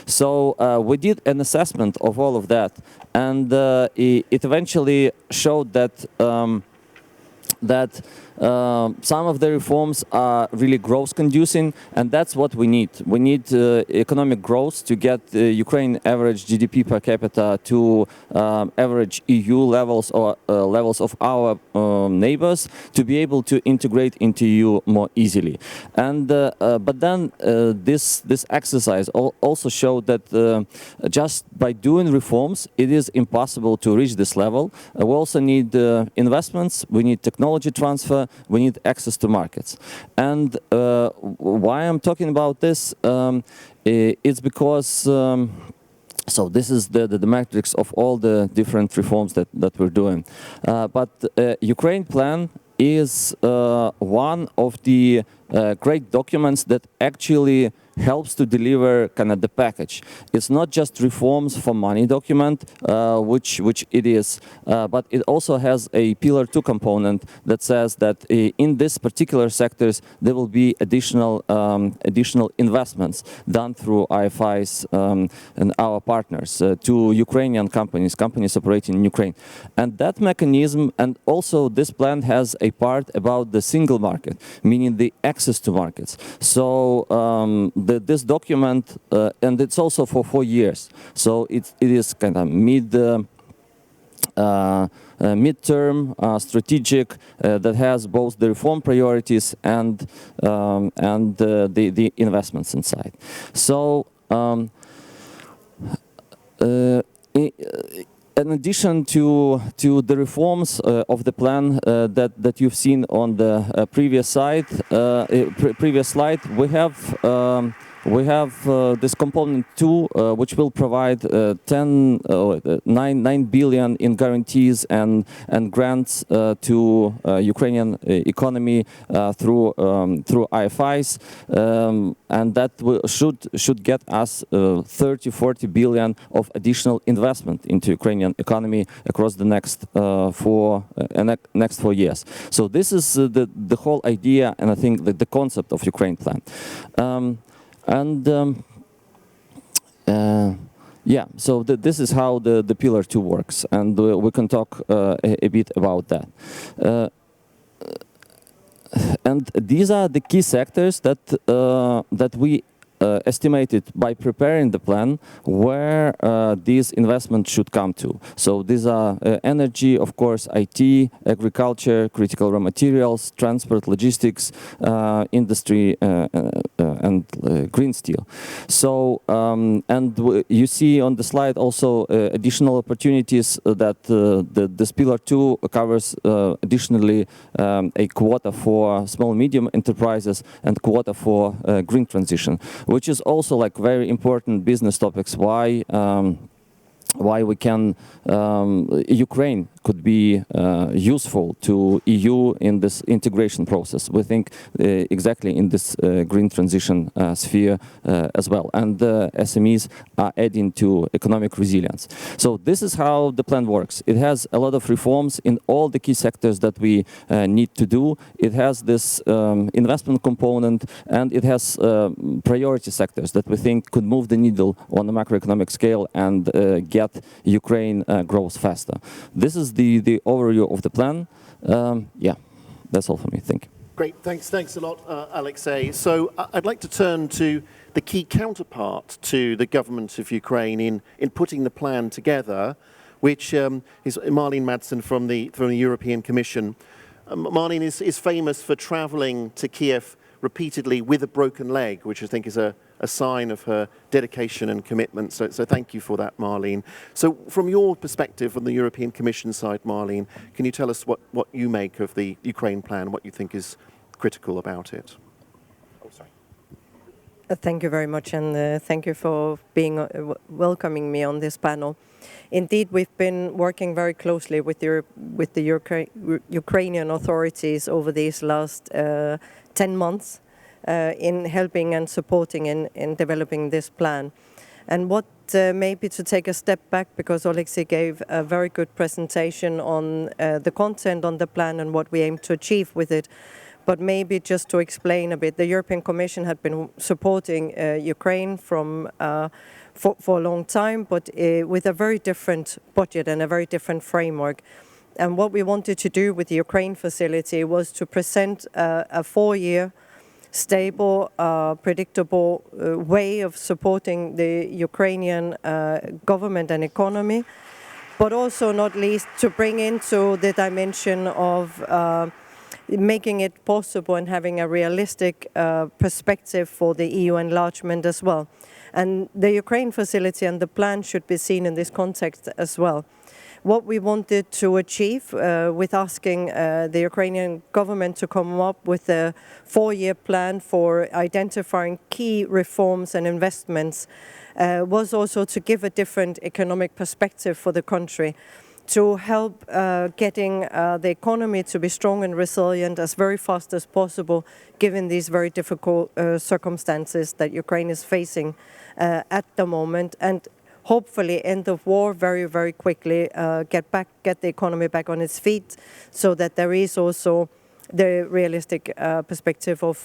So we did an assessment of all of that, and it eventually showed that some of the reforms are really growth conducing, and that's what we need. We need economic growth to get Ukraine average GDP per capita to average EU levels or levels of our neighbors, to be able to integrate into EU more easily. And but then this exercise also showed that just by doing reforms, it is impossible to reach this level. We also need investments. We need technology transfer. We need access to markets. And why I'm talking about this is because so this is the matrix of all the different reforms that we're doing. But Ukraine plan is one of the great documents that actually helps to deliver kind of the package. It's not just reforms for money document, which it is, but it also has a pillar 2 component that says that in this particular sectors there will be additional investments done through IFIs and our partners to Ukrainian companies operating in Ukraine. And that mechanism, and also this plan has a part about the single market, meaning the access to markets. So this document, and it's also for 4 years, so it is kind of midterm, strategic, that has both the reform priorities and the investments inside. So in addition to the reforms of the plan that you've seen on the previous slide, we have this component 2, which will provide 9 billion in guarantees and grants to Ukrainian economy through IFIs, and that should get us 30-40 billion of additional investment into Ukrainian economy across the next 4 years. So this is the whole idea, and I think the concept of Ukraine plan. Yeah, so this is how the pillar 2 works, and we can talk a bit about that. And these are the key sectors that we estimated by preparing the plan where these investments should come to. So these are energy, of course, IT, agriculture, critical raw materials, transport, logistics, industry, and green steel. So, and you see on the slide also additional opportunities that this pillar 2 covers additionally a quota for small and medium enterprises and quota for green transition, which is also like very important business topics. Why we can Ukraine could be useful to EU in this integration process. We think exactly in this green transition sphere as well, and SMEs are adding to economic resilience. So this is how the plan works. It has a lot of reforms in all the key sectors that we need to do. It has this investment component, and it has priority sectors that we think could move the needle on a macroeconomic scale and get Ukraine growth faster. This is the overview of the plan. Yeah, that's all for me. Thank you. Great, thanks a lot, Alexei. So I'd like to turn to the key counterpart to the government of Ukraine in putting the plan together, which is Marlene Madsen from the European Commission. Marlene is famous for traveling to Kiev repeatedly with a broken leg, which I think is a sign of her dedication and commitment. So thank you for that, Marlene. So from your perspective on the European Commission side, Marlene, can you tell us what you make of the Ukraine plan, what you think is critical about it? Oh, sorry. Thank you very much, and thank you for welcoming me on this panel. Indeed, we've been working very closely with the Ukrainian authorities over these last 10 months in helping and supporting in developing this plan. And what maybe to take a step back, because Alexei gave a very good presentation on the content on the plan and what we aim to achieve with it. But maybe just to explain a bit, the European Commission had been supporting Ukraine for a long time, but with a very different budget and a very different framework. And what we wanted to do with the Ukraine facility was to present a 4-year stable, predictable way of supporting the Ukrainian government and economy, but also not least to bring into the dimension of making it possible and having a realistic perspective for the EU enlargement as well. And the Ukraine facility and the plan should be seen in this context as well. What we wanted to achieve with asking the Ukrainian government to come up with a 4-year plan for identifying key reforms and investments was also to give a different economic perspective for the country, to help getting the economy to be strong and resilient as very fast as possible, given these very difficult circumstances that Ukraine is facing at the moment, and hopefully end of war very, very quickly, get the economy back on its feet, so that there is also the realistic perspective of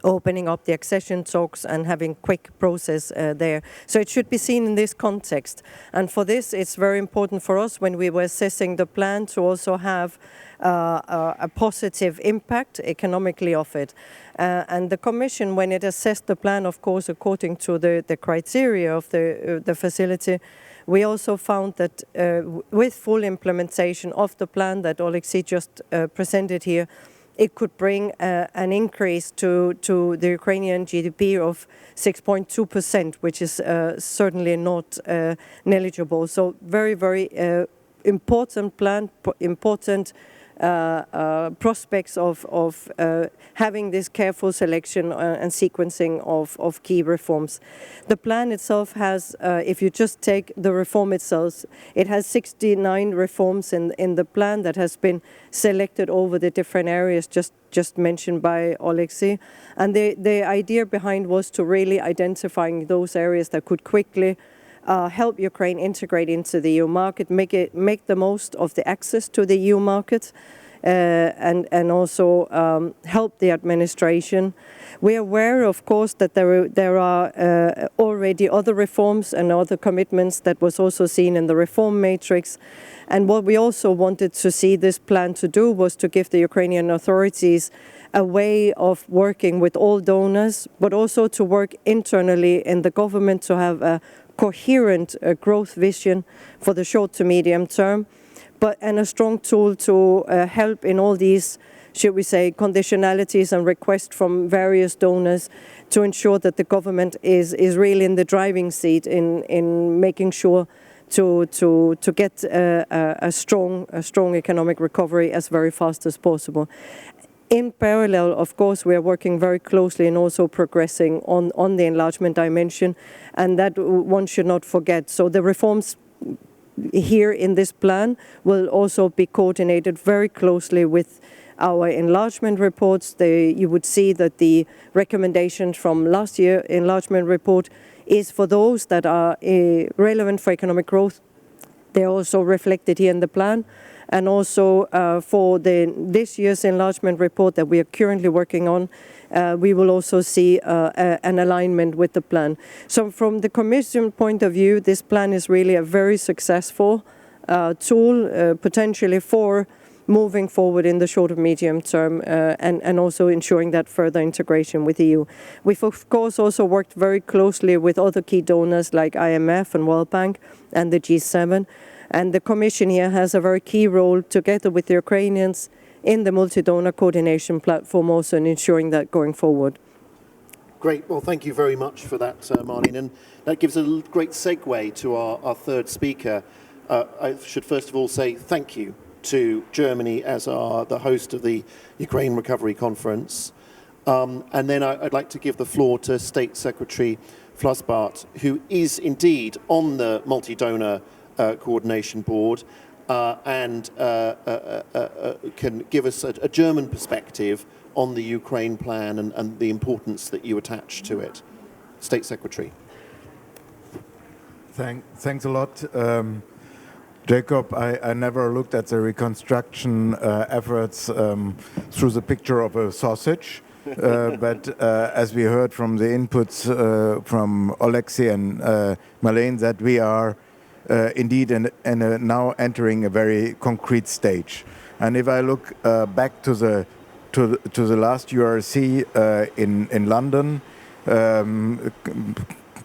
opening up the accession talks and having quick process there. So it should be seen in this context. And for this, it's very important for us when we were assessing the plan to also have a positive impact economically of it. And the Commission, when it assessed the plan, of course, according to the criteria of the facility, we also found that with full implementation of the plan that Oleksiy just presented here, it could bring an increase to the Ukrainian GDP of 6.2%, which is certainly not negligible. So very, very important plan, important prospects of having this careful selection and sequencing of key reforms. The plan itself has, if you just take the reform itself, it has 69 reforms in the plan that has been selected over the different areas just mentioned by Oleksiy. And the idea behind was to really identifying those areas that could quickly help Ukraine integrate into the EU market, make the most of the access to the EU market, and also help the administration. We are aware, of course, that there are already other reforms and other commitments that was also seen in the reform matrix. And what we also wanted to see this plan to do was to give the Ukrainian authorities a way of working with all donors, but also to work internally in the government to have a coherent growth vision for the short to medium term, and a strong tool to help in all these, should we say, conditionalities and requests from various donors to ensure that the government is really in the driving seat in making sure to get a strong economic recovery as very fast as possible. In parallel, of course, we are working very closely and also progressing on the enlargement dimension, and that one should not forget. So the reforms here in this plan will also be coordinated very closely with our enlargement reports. You would see that the recommendations from last year's enlargement report is for those that are relevant for economic growth. They're also reflected here in the plan. And also for this year's enlargement report that we are currently working on, we will also see an alignment with the plan. So from the Commission point of view, this plan is really a very successful tool, potentially for moving forward in the short and medium term, and also ensuring that further integration with the EU. We've, of course, also worked very closely with other key donors like IMF and World Bank and the G7. And the Commission here has a very key role together with the Ukrainians in the multi-donor coordination platform also in ensuring that going forward. Great. Well, thank you very much for that, Marlene. And that gives a great segue to our third speaker. I should first of all say thank you to Germany as the host of the Ukraine Recovery Conference. And then I'd like to give the floor to State Secretary Flusbart, who is indeed on the multi-donor coordination board and can give us a German perspective on the Ukraine plan and the importance that you attach to it. State Secretary. Thanks a lot. Jacob, I never looked at the reconstruction efforts through the picture of a sausage. But as we heard from the inputs from Alexei and Marlene, that we are indeed now entering a very concrete stage. And if I look back to the last URC in London,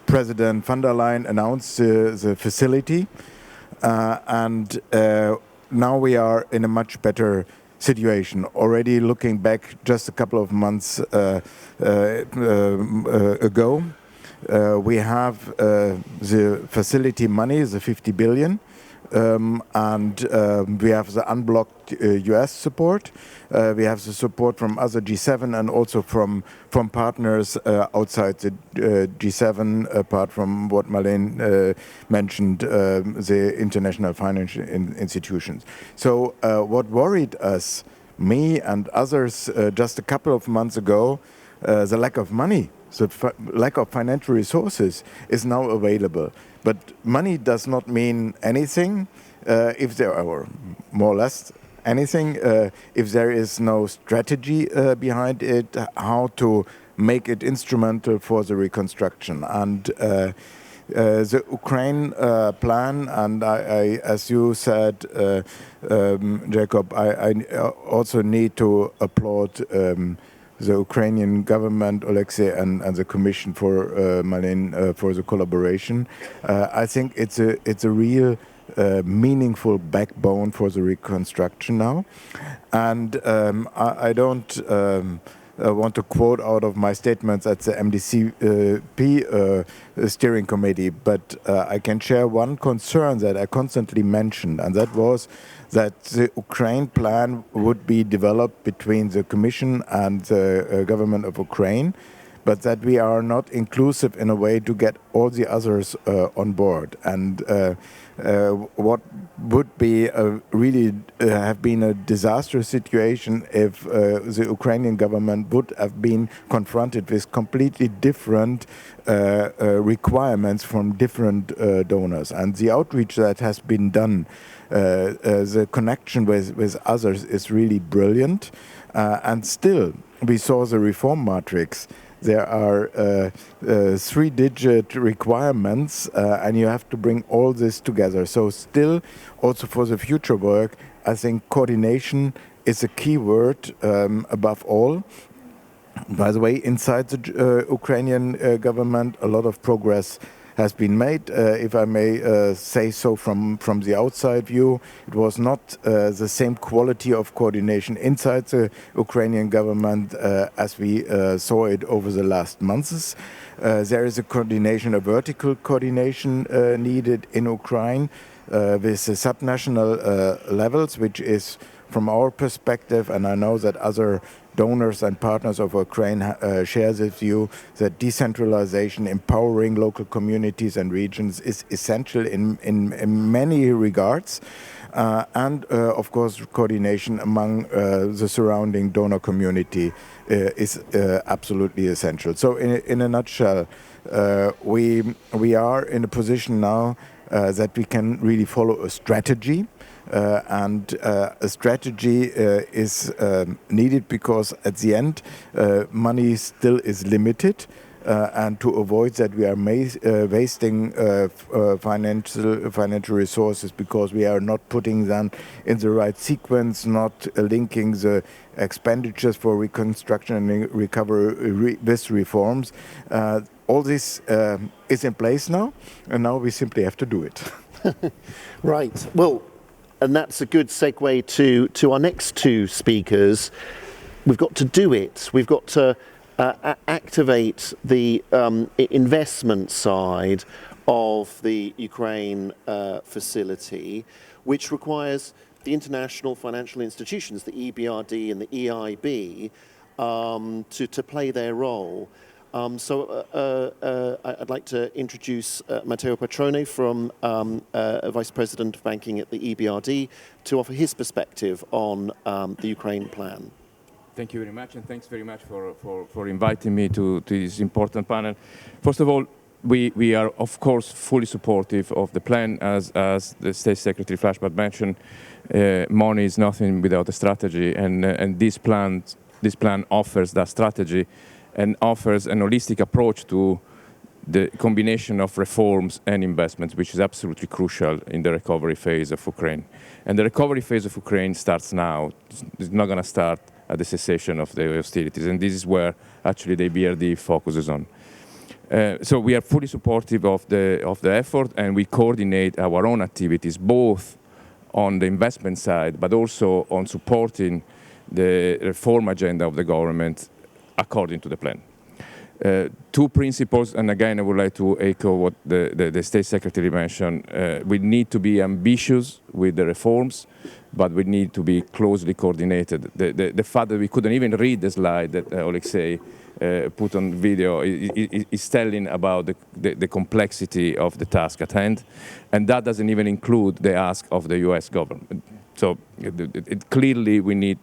President von der Leyen announced the facility, and now we are in a much better situation. Already looking back just a couple of months ago, we have the facility money, the 50 billion, and we have the unblocked US support. We have the support from other G7 and also from partners outside the G7, apart from what Marlene mentioned, the international financial institutions. So what worried us, me and others, just a couple of months ago, the lack of money. The lack of financial resources is now available. But money does not mean anything if there are more or less anything if there is no strategy behind it, how to make it instrumental for the reconstruction. And the Ukraine plan, and I, as you said, Jacob, I also need to applaud the Ukrainian government, Alexei, and the Commission for Marlene for the collaboration. I think it's a real meaningful backbone for the reconstruction now. And I don't want to quote out of my statements at the MDCP steering committee, but I can share one concern that I constantly mentioned, and that was that the Ukraine plan would be developed between the Commission and the government of Ukraine, but that we are not inclusive in a way to get all the others on board. And what would be really have been a disastrous situation if the Ukrainian government would have been confronted with completely different requirements from different donors. And the outreach that has been done, the connection with others is really brilliant. And still, we saw the reform matrix. There are 3-digit requirements, and you have to bring all this together. So still, also for the future work, I think coordination is a key word above all. By the way, inside the Ukrainian government, a lot of progress has been made. If I may say so from the outside view, it was not the same quality of coordination inside the Ukrainian government as we saw it over the last months. There is a coordination, a vertical coordination needed in Ukraine with the subnational levels, which is from our perspective, and I know that other donors and partners of Ukraine share this view, that decentralization, empowering local communities and regions is essential in many regards. And of course, coordination among the surrounding donor community is absolutely essential. So in a nutshell, we are in a position now that we can really follow a strategy. And a strategy is needed because at the end money still is limited, and to avoid that we are wasting financial resources because we are not putting them in the right sequence, not linking the expenditures for reconstruction and recovery with reforms. All this is in place now, and now we simply have to do it. Right. Well, and that's a good segue to our next two speakers. We've got to do it. We've got to activate the investment side of the Ukraine facility, which requires the international financial institutions, the EBRD and the EIB, to play their role. I'd like to introduce Matteo Patrone from Vice President of Banking at the EBRD to offer his perspective on the Ukraine plan. Thank you very much, and thanks very much for inviting me to this important panel. First of all, we are, of course, fully supportive of the plan. As the State Secretary Flashback mentioned, money is nothing without a strategy, and this plan offers that strategy and offers an holistic approach to the combination of reforms and investments, which is absolutely crucial in the recovery phase of Ukraine. And the recovery phase of Ukraine starts now. It's not going to start at the cessation of the hostilities, and this is where actually the BRD focuses on. So we are fully supportive of the effort, and we coordinate our own activities both on the investment side, but also on supporting the reform agenda of the government according to the plan. Two principles, and again I would like to echo what the State Secretary mentioned. We need to be ambitious with the reforms, but we need to be closely coordinated. The fact that we couldn't even read the slide that Alexei put on video is telling about the complexity of the task at hand, and that doesn't even include the ask of the US government. So clearly we need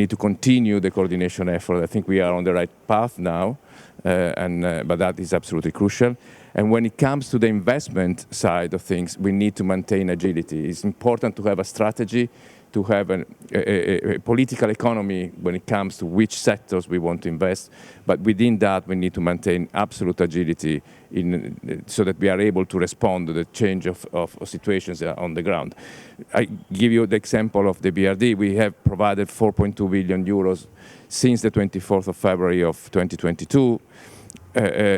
to continue the coordination effort. I think we are on the right path now, but that is absolutely crucial. And when it comes to the investment side of things, we need to maintain agility. It's important to have a strategy, to have a political economy when it comes to which sectors we want to invest. But within that, we need to maintain absolute agility so that we are able to respond to the change of situations on the ground. I give you the example of the BRD. We have provided 4.2 billion euros since the 24th of February of 2022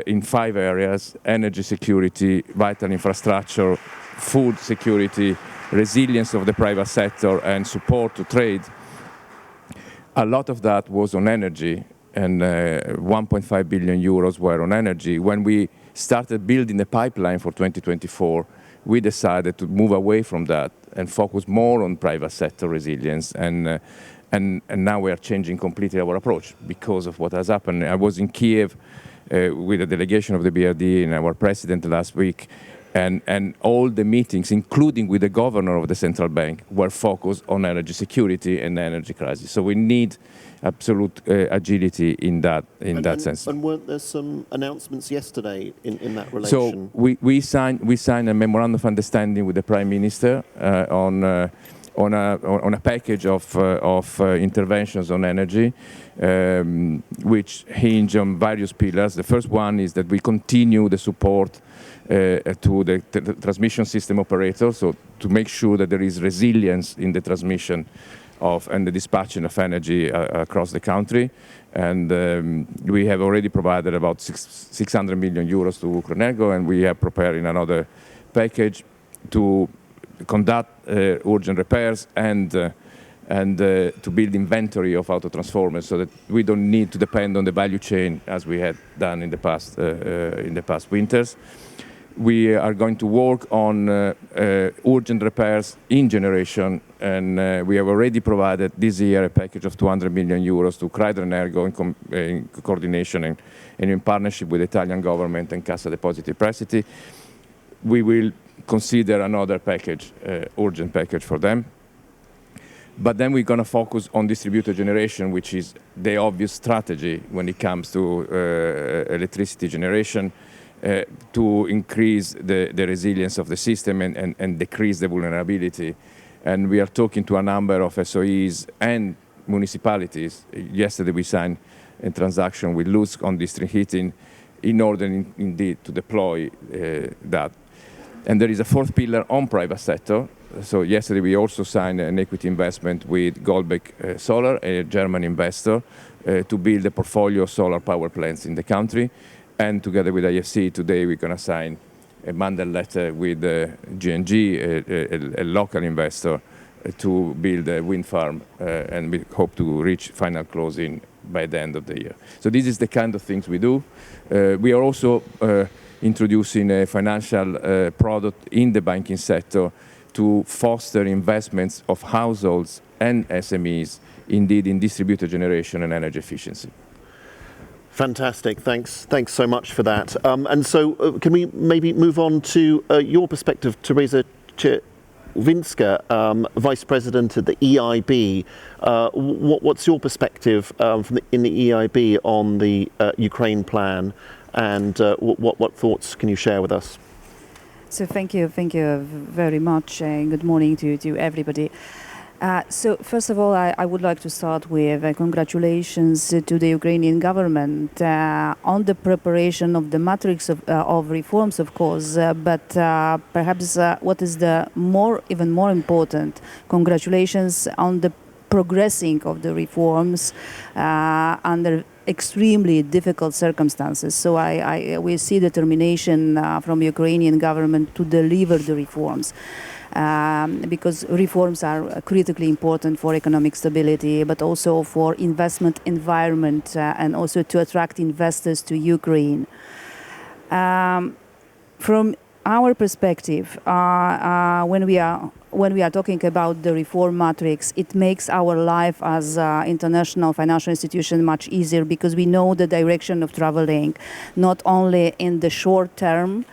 in 5 areas: energy security, vital infrastructure, food security, resilience of the private sector, and support to trade. A lot of that was on energy, and 1.5 billion euros were on energy. When we started building the pipeline for 2024, we decided to move away from that and focus more on private sector resilience. And now we are changing completely our approach because of what has happened. I was in Kiev with a delegation of the BRD and our president last week, and all the meetings, including with the governor of the central bank, were focused on energy security and energy crisis. So we need absolute agility in that sense. And weren't there some announcements yesterday in that relation? So we signed a memorandum of understanding with the Prime Minister on a package of interventions on energy, which hinge on various pillars. The first one is that we continue the support to the transmission system operator, so to make sure that there is resilience in the transmission and the dispatching of energy across the country. And we have already provided about 600 million euros to Ukrenergo, and we are preparing another package to conduct urgent repairs and to build inventory of auto transformers, so that we don't need to depend on the value chain as we had done in the past winters. We are going to work on urgent repairs in generation, and we have already provided this year a package of 200 million euros to Ukrenergo in coordination and in partnership with the Italian government and Cassa Depositi e Prestiti. We will consider another package, urgent package for them. But then we're going to focus on distributed generation, which is the obvious strategy when it comes to electricity generation, to increase the resilience of the system and decrease the vulnerability. And we are talking to a number of SOEs and municipalities. Yesterday we signed a transaction with Lutsk on district heating in order indeed to deploy that. And there is a fourth pillar on private sector. So yesterday we also signed an equity investment with Goldbeck Solar, a German investor, to build a portfolio of solar power plants in the country. And together with IFC, today we're going to sign a mandate letter with G&G, a local investor, to build a wind farm, and we hope to reach final closing by the end of the year. So this is the kind of things we do. We are also introducing a financial product in the banking sector to foster investments of households and SMEs, indeed in distributed generation and energy efficiency. Fantastic. Thanks so much for that. And so can we maybe move on to your perspective, Teresa Czerwinska, Vice President at the EIB. What's your perspective in the EIB on the Ukraine plan? and what thoughts can you share with us? So thank you very much, and good morning to everybody. So first of all, I would like to start with congratulations to the Ukrainian government on the preparation of the matrix of reforms, of course, but perhaps what is even more important, congratulations on the progressing of the reforms under extremely difficult circumstances. So we see determination from Ukrainian government to deliver the reforms. Because reforms are critically important for economic stability, but also for investment environment and also to attract investors to Ukraine. From our perspective, when we are talking about the reform matrix, it makes our life as international financial institution much easier because we know the direction of traveling, not only in the short term,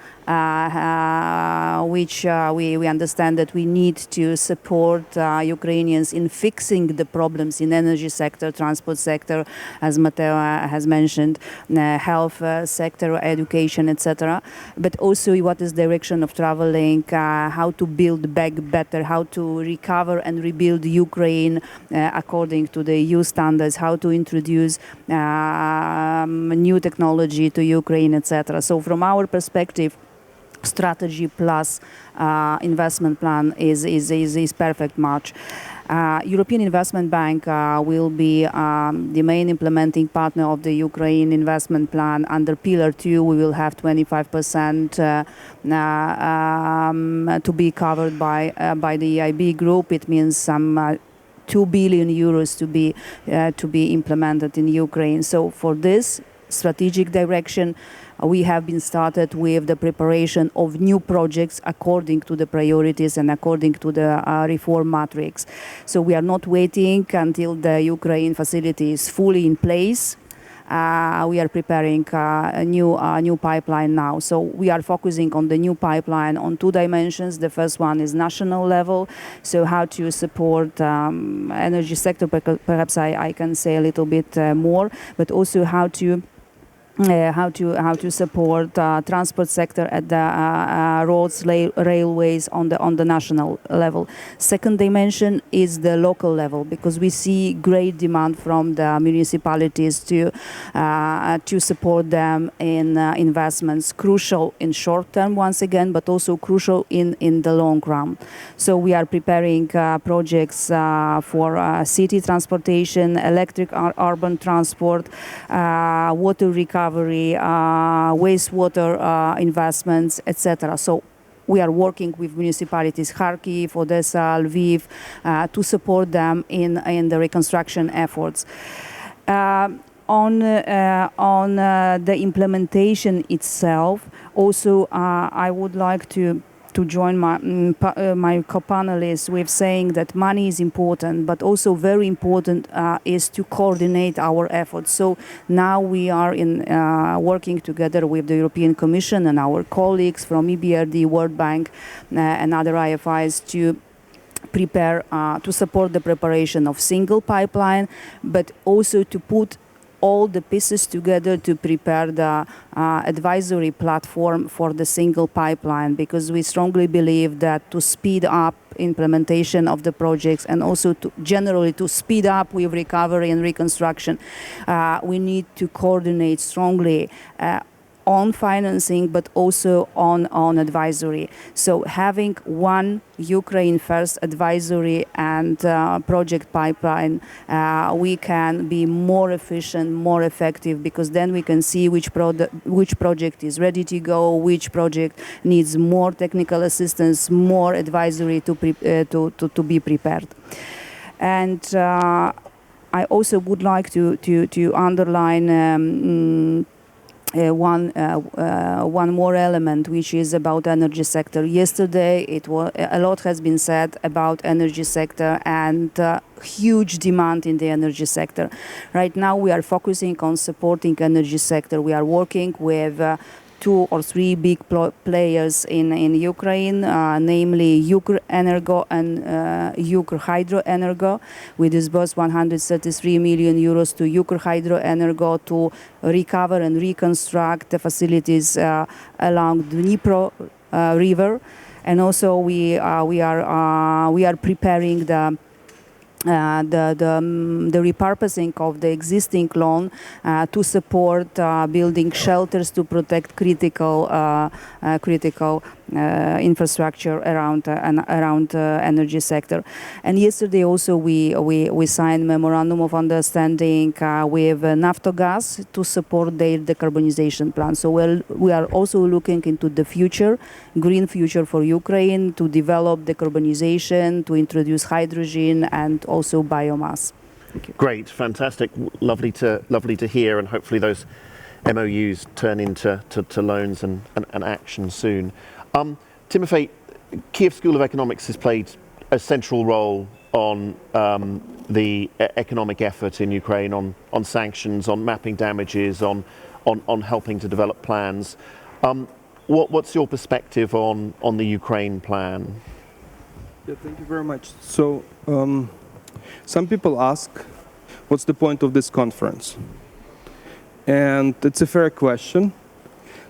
which we understand that we need to support Ukrainians in fixing the problems in energy sector, transport sector, as Matteo has mentioned, health sector, education, etc. But also what is direction of traveling, how to build back better, how to recover and rebuild Ukraine according to the EU standards, how to introduce new technology to Ukraine, etc. So from our perspective, strategy plus investment plan is perfect match. European Investment Bank will be the main implementing partner of the Ukraine investment plan. Under Pillar 2, we will have 25% to be covered by the EIB group. It means some 2 billion euros to be implemented in Ukraine. So for this strategic direction, we have been started with the preparation of new projects according to the priorities and according to the reform matrix. So we are not waiting until the Ukraine facility is fully in place. We are preparing a new pipeline now. So we are focusing on the new pipeline on two dimensions. The first one is national level, so how to support energy sector. Perhaps I can say a little bit more, but also how to support transport sector at the roads, railways on the national level. Second dimension is the local level, because we see great demand from the municipalities to support them in investments, crucial in short term once again, but also crucial in the long run. So we are preparing projects for city transportation, electric urban transport, water recovery, wastewater investments, etc. So we are working with municipalities, Kharkiv, Odessa, Lviv, to support them in the reconstruction efforts. On the implementation itself, also I would like to join my co-panelists with saying that money is important, but also very important is to coordinate our efforts. So now we are working together with the European Commission and our colleagues from EBRD, World Bank, and other IFIs to prepare, to support the preparation of single pipeline, but also to put all the pieces together to prepare the advisory platform for the single pipeline, because we strongly believe that to speed up implementation of the projects and also to generally to speed up with recovery and reconstruction, we need to coordinate strongly on financing, but also on advisory. So having one Ukraine first advisory and project pipeline, we can be more efficient, more effective, because then we can see which project is ready to go, which project needs more technical assistance, more advisory to be prepared. And I also would like to underline one more element, which is about energy sector. Yesterday, a lot has been said about energy sector and huge demand in the energy sector. Right now, we are focusing on supporting energy sector. We are working with two or three big players in Ukraine, namely Ukrenergo and Ukr-Hydroenergo. We disbursed 133 million euros to Ukr-Hydroenergo to recover and reconstruct the facilities along the Dnipro river, and also we are preparing the repurposing of the existing loan to support building shelters to protect critical infrastructure around energy sector. And yesterday also we signed memorandum of understanding with Naftogaz to support their decarbonization plan. So we are also looking into the future, green future for Ukraine, to develop decarbonization, to introduce hydrogen and also biomass. Great, fantastic, lovely to hear, and hopefully those MOUs turn into loans and action soon. Timofey, Kiev School of Economics has played a central role on the economic effort in Ukraine, on sanctions, on mapping damages, on helping to develop plans. What's your perspective on the Ukraine plan? Yeah, thank you very much. So, some people ask, what's the point of this conference? And it's a fair question.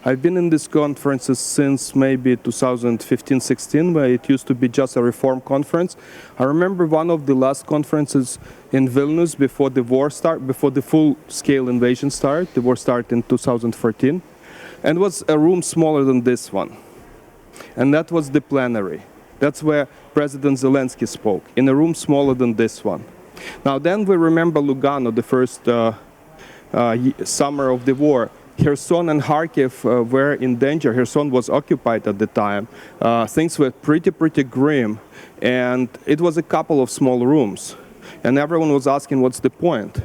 I've been in these conferences since maybe 2015-16, where it used to be just a reform conference. I remember one of the last conferences in Vilnius before the war started, before the full-scale invasion started. The war started in 2014. And it was a room smaller than this one. And that was the plenary. That's where President Zelensky spoke, in a room smaller than this one. Now then we remember Lugano, the first summer of the war. Kherson and Kharkiv were in danger. Kherson was occupied at the time. Things were pretty grim. And it was a couple of small rooms. And everyone was asking, what's the point?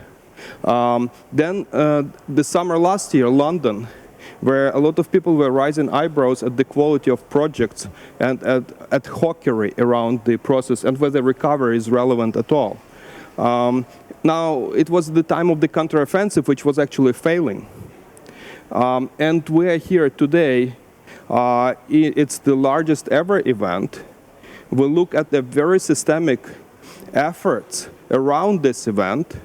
Then the summer last year, London, where a lot of people were raising eyebrows at the quality of projects and at hawkery around the process and whether recovery is relevant at all. Now, it was the time of the counteroffensive, which was actually failing. And we are here today. It's the largest ever event. We look at the very systemic efforts around this event.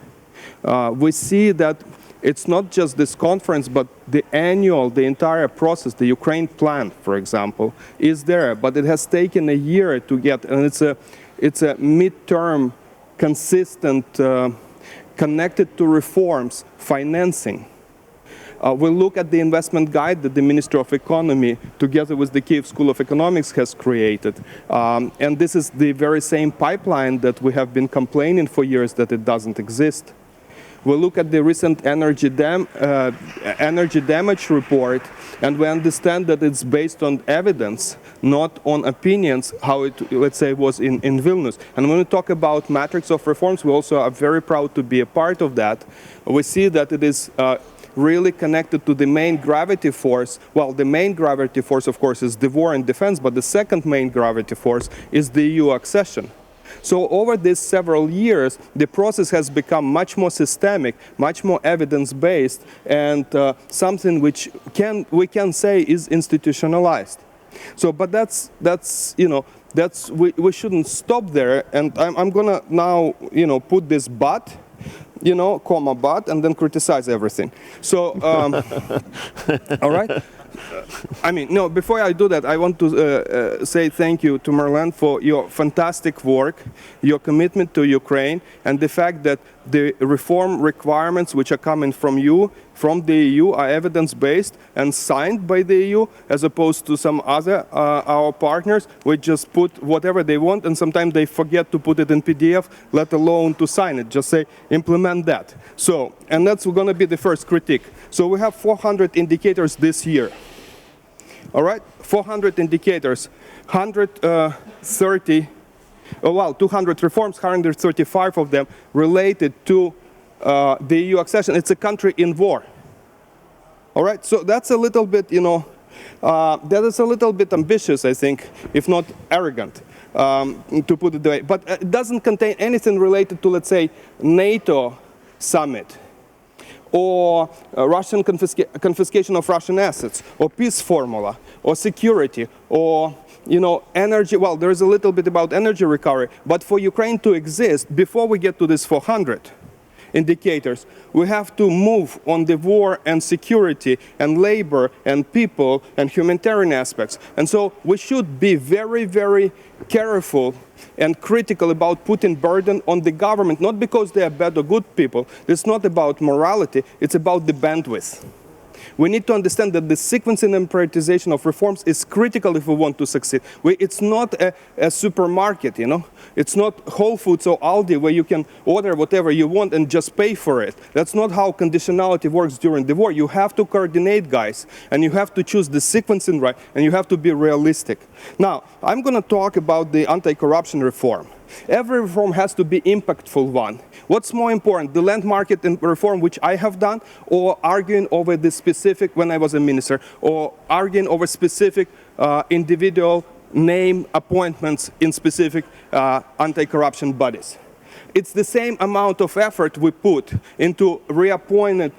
We see that it's not just this conference, but the entire process, the Ukraine plan, for example, is there. But it has taken a year to get, and it's a midterm, consistent, connected to reforms, financing. We look at the investment guide that the Ministry of Economy, together with the Kiev School of Economics, has created. And this is the very same pipeline that we have been complaining for years that it doesn't exist. We look at the recent energy damage report, and we understand that it's based on evidence, not on opinions, how it, let's say, was in Vilnius. And when we talk about matrix of reforms, we also are very proud to be a part of that. We see that it is really connected to the main gravity force. Well, the main gravity force, of course, is the war and defense, but the second main gravity force is the EU accession. So over these several years, the process has become much more systemic, much more evidence-based, and something which we can say is institutionalized. So, but we shouldn't stop there. And I'm gonna now, put this but, comma but, and then criticize everything. So, all right. Before I do that, I want to say thank you to Marlene for your fantastic work, your commitment to Ukraine, and the fact that the reform requirements which are coming from you, from the EU, are evidence-based and signed by the EU, as opposed to some other our partners, which just put whatever they want, and sometimes they forget to put it in PDF, let alone to sign it. Just say, implement that. So, and that's going to be the first critique. So we have 400 indicators this year. All right, 400 indicators, 200 reforms, 135 of them related to the EU accession. It's a country in war. All right, so that's a little bit, that is a little bit ambitious, I think, if not arrogant, to put it that way. But it doesn't contain anything related to, let's say, NATO summit, or Russian confiscation of Russian assets, or peace formula, or security, or energy. Well, there is a little bit about energy recovery, but for Ukraine to exist, before we get to this 400 indicators, we have to move on the war and security and labor and people and humanitarian aspects. And so we should be very, very careful and critical about putting burden on the government, not because they are bad or good people. It's not about morality, it's about the bandwidth. We need to understand that the sequencing and prioritization of reforms is critical if we want to succeed. It's not a supermarket, It's not Whole Foods or Aldi where you can order whatever you want and just pay for it. That's not how conditionality works during the war. You have to coordinate, guys, and you have to choose the sequencing right, and you have to be realistic. Now, I'm going to talk about the anti-corruption reform. Every reform has to be impactful one. What's more important, the land market reform, which I have done, or arguing over the specific, when I was a minister, or arguing over specific individual name appointments in specific anti-corruption bodies? It's the same amount of effort we put into reappoint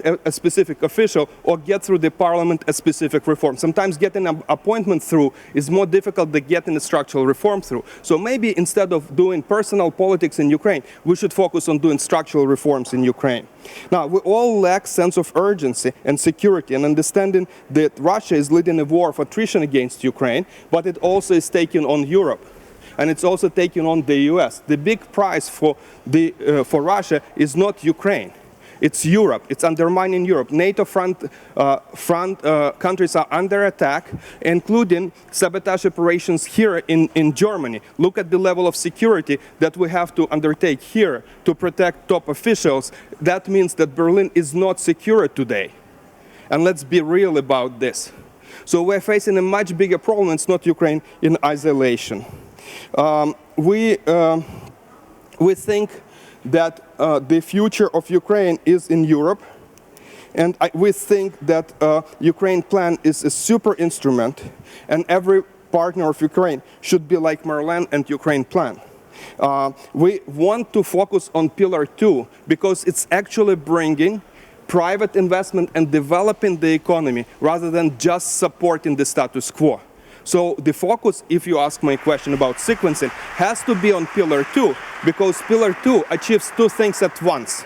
a specific official or get through the parliament a specific reform. Sometimes getting an appointment through is more difficult than getting a structural reform through. So maybe instead of doing personal politics in Ukraine, we should focus on doing structural reforms in Ukraine. Now, we all lack sense of urgency and security and understanding that Russia is leading a war of attrition against Ukraine, but it also is taking on Europe. And it's also taking on the US. The big prize for Russia is not Ukraine. It's Europe. It's undermining Europe. NATO front countries are under attack, including sabotage operations here in Germany. Look at the level of security that we have to undertake here to protect top officials. That means that Berlin is not secure today. And let's be real about this. So we're facing a much bigger problem. It's not Ukraine in isolation. We think that the future of Ukraine is in Europe, and we think that Ukraine plan is a super instrument, and every partner of Ukraine should be like Marlene and Ukraine plan. We want to focus on Pillar 2 because it's actually bringing private investment and developing the economy rather than just supporting the status quo. So the focus, if you ask my question about sequencing, has to be on Pillar 2, because Pillar 2 achieves two things at once.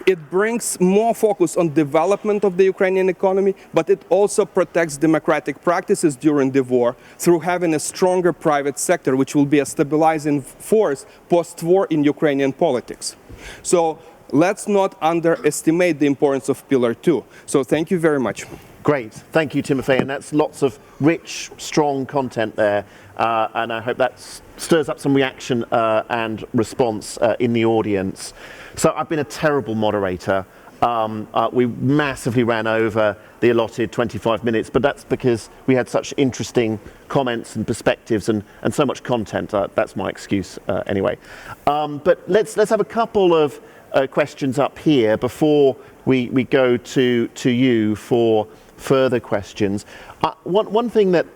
It brings more focus on development of the Ukrainian economy, but it also protects democratic practices during the war through having a stronger private sector, which will be a stabilizing force post-war in Ukrainian politics. So let's not underestimate the importance of Pillar 2. So thank you very much. Great, thank you, Timofey, and that's lots of rich, strong content there, and I hope that stirs up some reaction and response in the audience. So I've been a terrible moderator. We massively ran over the allotted 25 minutes, but that's because we had such interesting comments and perspectives and so much content. That's my excuse anyway. But let's have a couple of questions up here before we go to you for further questions. One thing that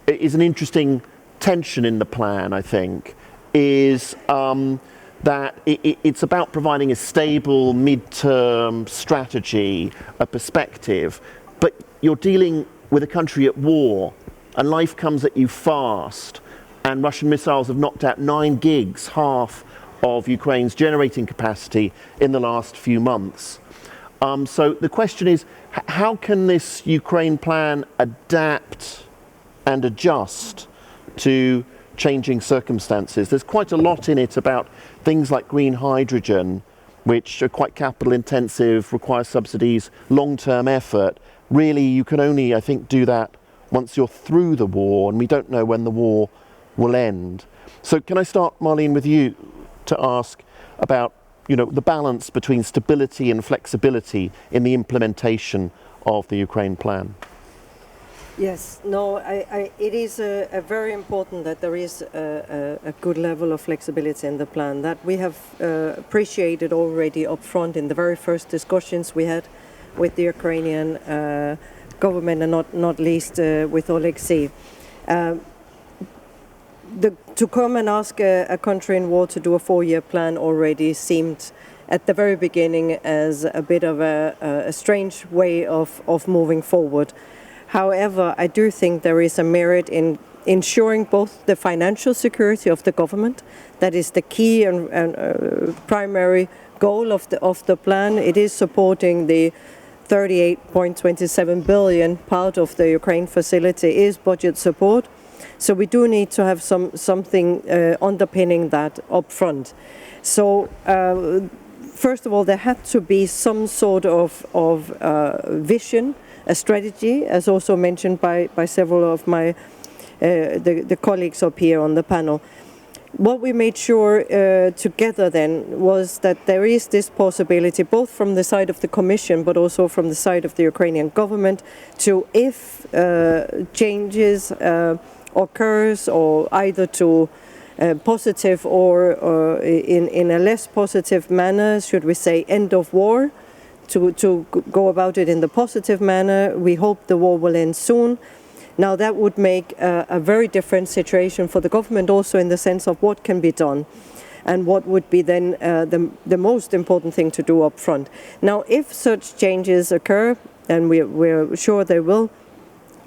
is an interesting tension in the plan, I think, is that it's about providing a stable mid-term strategy, a perspective, but you're dealing with a country at war, and life comes at you fast, and Russian missiles have knocked out 9 gigs, half of Ukraine's generating capacity in the last few months. So the question is, how can this Ukraine plan adapt and adjust to changing circumstances? There's quite a lot in it about things like green hydrogen, which are quite capital intensive, require subsidies, long-term effort. Really, you can only, I think, do that once you're through the war, and we don't know when the war will end. So can I start, Marlene, with you to ask about the balance between stability and flexibility in the implementation of the Ukraine plan? Yes, no, it is a very important that there is a good level of flexibility in the plan that we have appreciated already up front in the very first discussions we had with the Ukrainian government, and not least with Alexei. To come and ask a country in war to do a 4-year plan already seemed at the very beginning as a bit of a strange way of moving forward. However, I do think there is a merit in ensuring both the financial security of the government, that is the key and primary goal of the plan. It is supporting the 38.27 billion part of the Ukraine facility is budget support. So we do need to have something underpinning that up front. So first of all, there had to be some sort of vision, a strategy, as also mentioned by several of my the colleagues up here on the panel. What we made sure together then was that there is this possibility, both from the side of the Commission but also from the side of the Ukrainian government, to, if changes occurs, or either to positive or in a less positive manner, should we say end of war, to go about it in the positive manner. We hope the war will end soon. Now that would make a very different situation for the government, also in the sense of what can be done and what would be then the most important thing to do up front. Now, if such changes occur, and we're sure they will,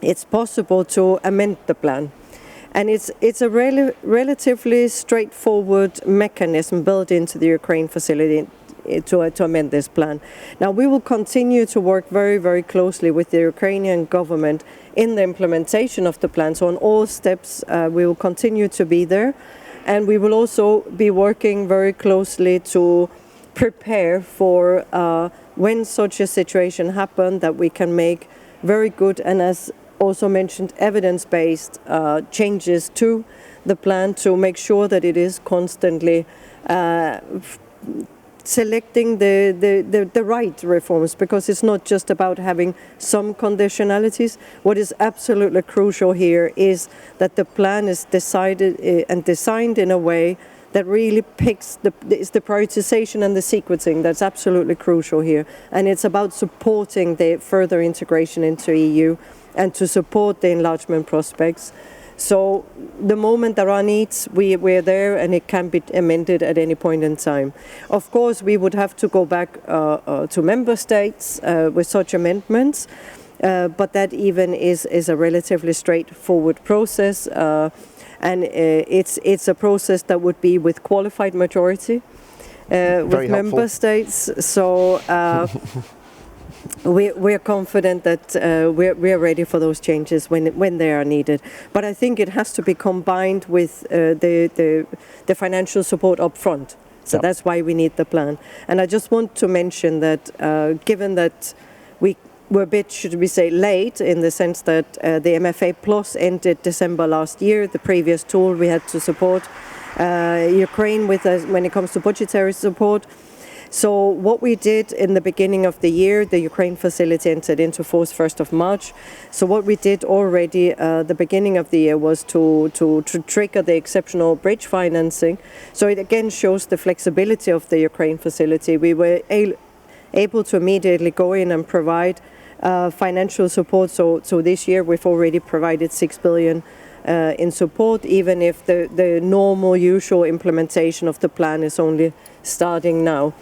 it's possible to amend the plan. And it's a relatively straightforward mechanism built into the Ukraine facility to amend this plan. Now, we will continue to work very, very closely with the Ukrainian government in the implementation of the plan. So on all steps, we will continue to be there. And we will also be working very closely to prepare for when such a situation happens, that we can make very good, and as also mentioned, evidence-based changes to the plan to make sure that it is constantly selecting the right reforms, because it's not just about having some conditionalities. What is absolutely crucial here is that the plan is decided and designed in a way that really picks the prioritization and the sequencing that's absolutely crucial here. And it's about supporting the further integration into EU and to support the enlargement prospects. So the moment there are needs, we're there, and it can be amended at any point in time. Of course, we would have to go back to member states with such amendments, but that even is a relatively straightforward process, and it's a process that would be with qualified majority with member states. So we're confident that we're ready for those changes when they are needed. But I think it has to be combined with the financial support up front. So that's why we need the plan. And I just want to mention that given that we were a bit, should we say, late, in the sense that the MFA Plus ended December last year, the previous tool we had to support Ukraine with when it comes to budgetary support. So what we did in the beginning of the year, the Ukraine facility entered into force 1st of March. So what we did already the beginning of the year was to trigger the exceptional bridge financing. So it again shows the flexibility of the Ukraine facility. We were able to immediately go in and provide financial support. So this year we've already provided 6 billion in support, even if the normal, usual implementation of the plan is only starting now.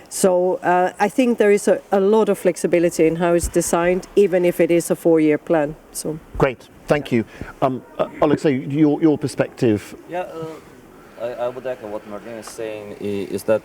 So I think there is a lot of flexibility in how it's designed, even if it is a 4-year plan. So great, thank you. Alexei, your perspective. Yeah, I would echo what Martin is saying, is that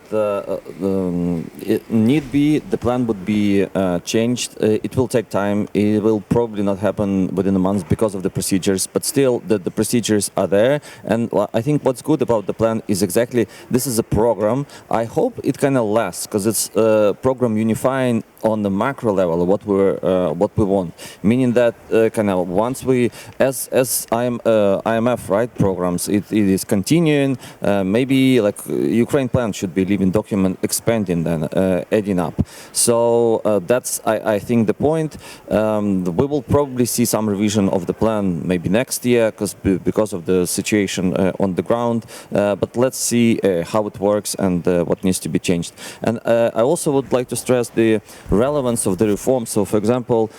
need be, the plan would be changed. It will take time. It will probably not happen within a month because of the procedures, but still the procedures are there. And I think what's good about the plan is exactly, this is a program. I hope it kind of lasts, because it's a program unifying on the macro level what we want, meaning that kind of once we, as IMF right programs, it is continuing. Maybe like Ukraine plan should be living document, expanding then, adding up. So that's I think the point. We will probably see some revision of the plan maybe next year because of the situation on the ground. But let's see how it works and what needs to be changed. And I also would like to stress the relevance of the reform. So, for example,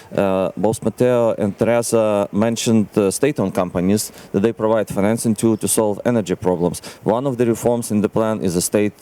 both Matteo and Teresa mentioned state-owned companies that they provide financing to solve energy problems. One of the reforms in the plan is a state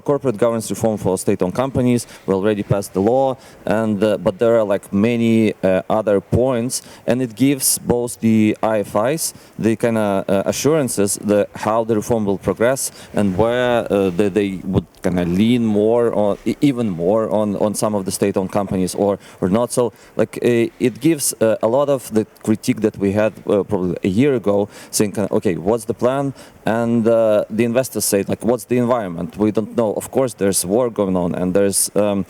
corporate governance reform for state-owned companies. We already passed the law, and but there are like many other points, and it gives both the IFIs the kind of assurances how the reform will progress and where they would kind of lean more on, even more on some of the state-owned companies or not. So like it gives a lot of the critique that we had probably a year ago, saying okay, what's the plan? And the investors say like, what's the environment? We don't know. Of course, there's war going on, and there's a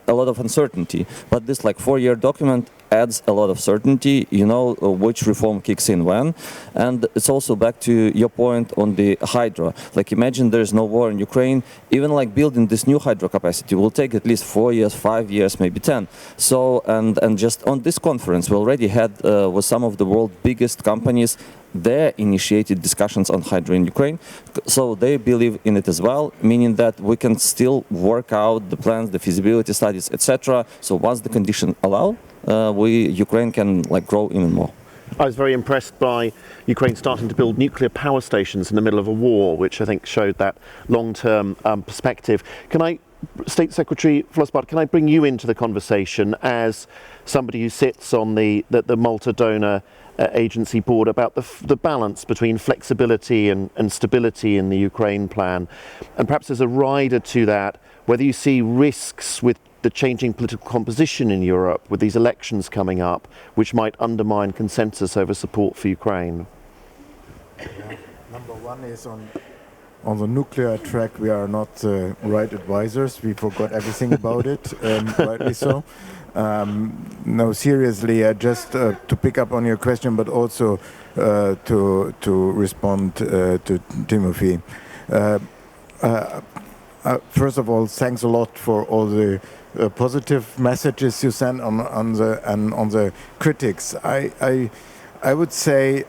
lot of uncertainty. But this like 4-year document adds a lot of certainty, you know, which reform kicks in when. And it's also back to your point on the hydro. Like imagine there's no war in Ukraine, even like building this new hydro capacity will take at least 4 years, 5 years, maybe 10. So, and just on this conference, we already had with some of the world's biggest companies, they initiated discussions on hydro in Ukraine. So they believe in it as well, meaning that we can still work out the plans, the feasibility studies, etc. So once the conditions allow, Ukraine can like grow even more. I was very impressed by Ukraine starting to build nuclear power stations in the middle of a war, which I think showed that long-term perspective. Can I, State Secretary Flossbart, can I bring you into the conversation as somebody who sits on the Malta donor agency board about the balance between flexibility and stability in the Ukraine plan, and perhaps as a rider to that, whether you see risks with the changing political composition in Europe with these elections coming up, which might undermine consensus over support for Ukraine? Yeah. Number one is on the nuclear track, we are not right advisors. We forgot everything about it, rightly so. No, seriously, just to pick up on your question, but also to respond to Timothy. First of all, thanks a lot for all the positive messages you sent on the critics. I would say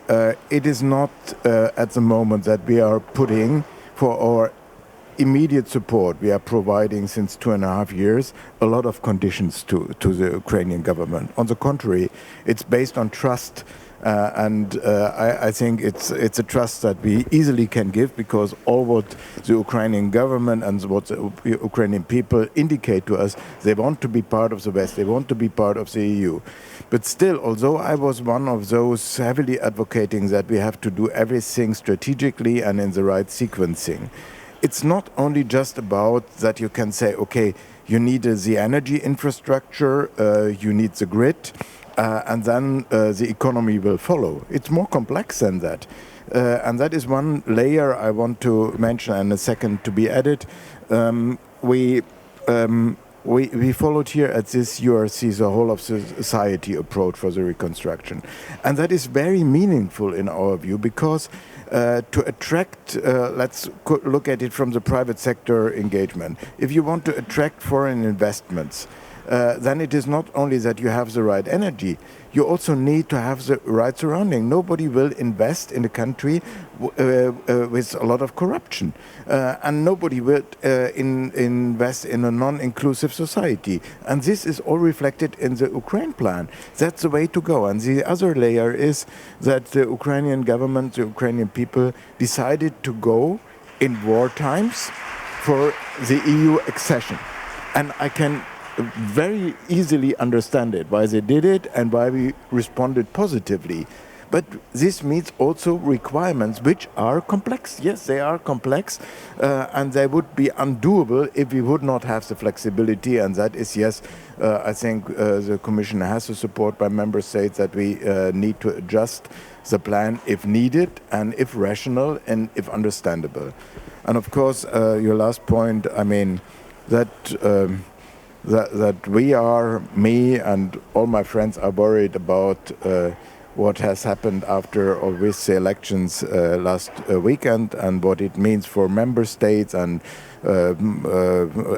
it is not at the moment that we are putting for our immediate support. We are providing since 2.5 years a lot of conditions to the Ukrainian government. On the contrary, it's based on trust. I think it's a trust that we easily can give, because all what the Ukrainian government and what the Ukrainian people indicate to us, they want to be part of the West, they want to be part of the EU. But still, although I was one of those heavily advocating that we have to do everything strategically and in the right sequencing, it's not only just about that you can say, okay, you need the energy infrastructure, you need the grid, and then the economy will follow. It's more complex than that. And that is one layer I want to mention, and a second to be added. We followed here at this URC the whole of society approach for the reconstruction. And that is very meaningful in our view, because to attract, let's look at it from the private sector engagement. If you want to attract foreign investments, then it is not only that you have the right energy, you also need to have the right surrounding. Nobody will invest in a country with a lot of corruption. And nobody will invest in a non-inclusive society. And this is all reflected in the Ukraine plan. That's the way to go. And the other layer is that the Ukrainian government, the Ukrainian people decided to go in war times for the EU accession. And I can very easily understand it, why they did it and why we responded positively. But this means also requirements which are complex. Yes, they are complex, and they would be undoable if we would not have the flexibility. And that is, yes, I think the Commission has the support by member states that we need to adjust the plan if needed and if rational and if understandable. And of course, your last point, I mean, that we are, me and all my friends are worried about what has happened after or with the elections last weekend, and what it means for member states and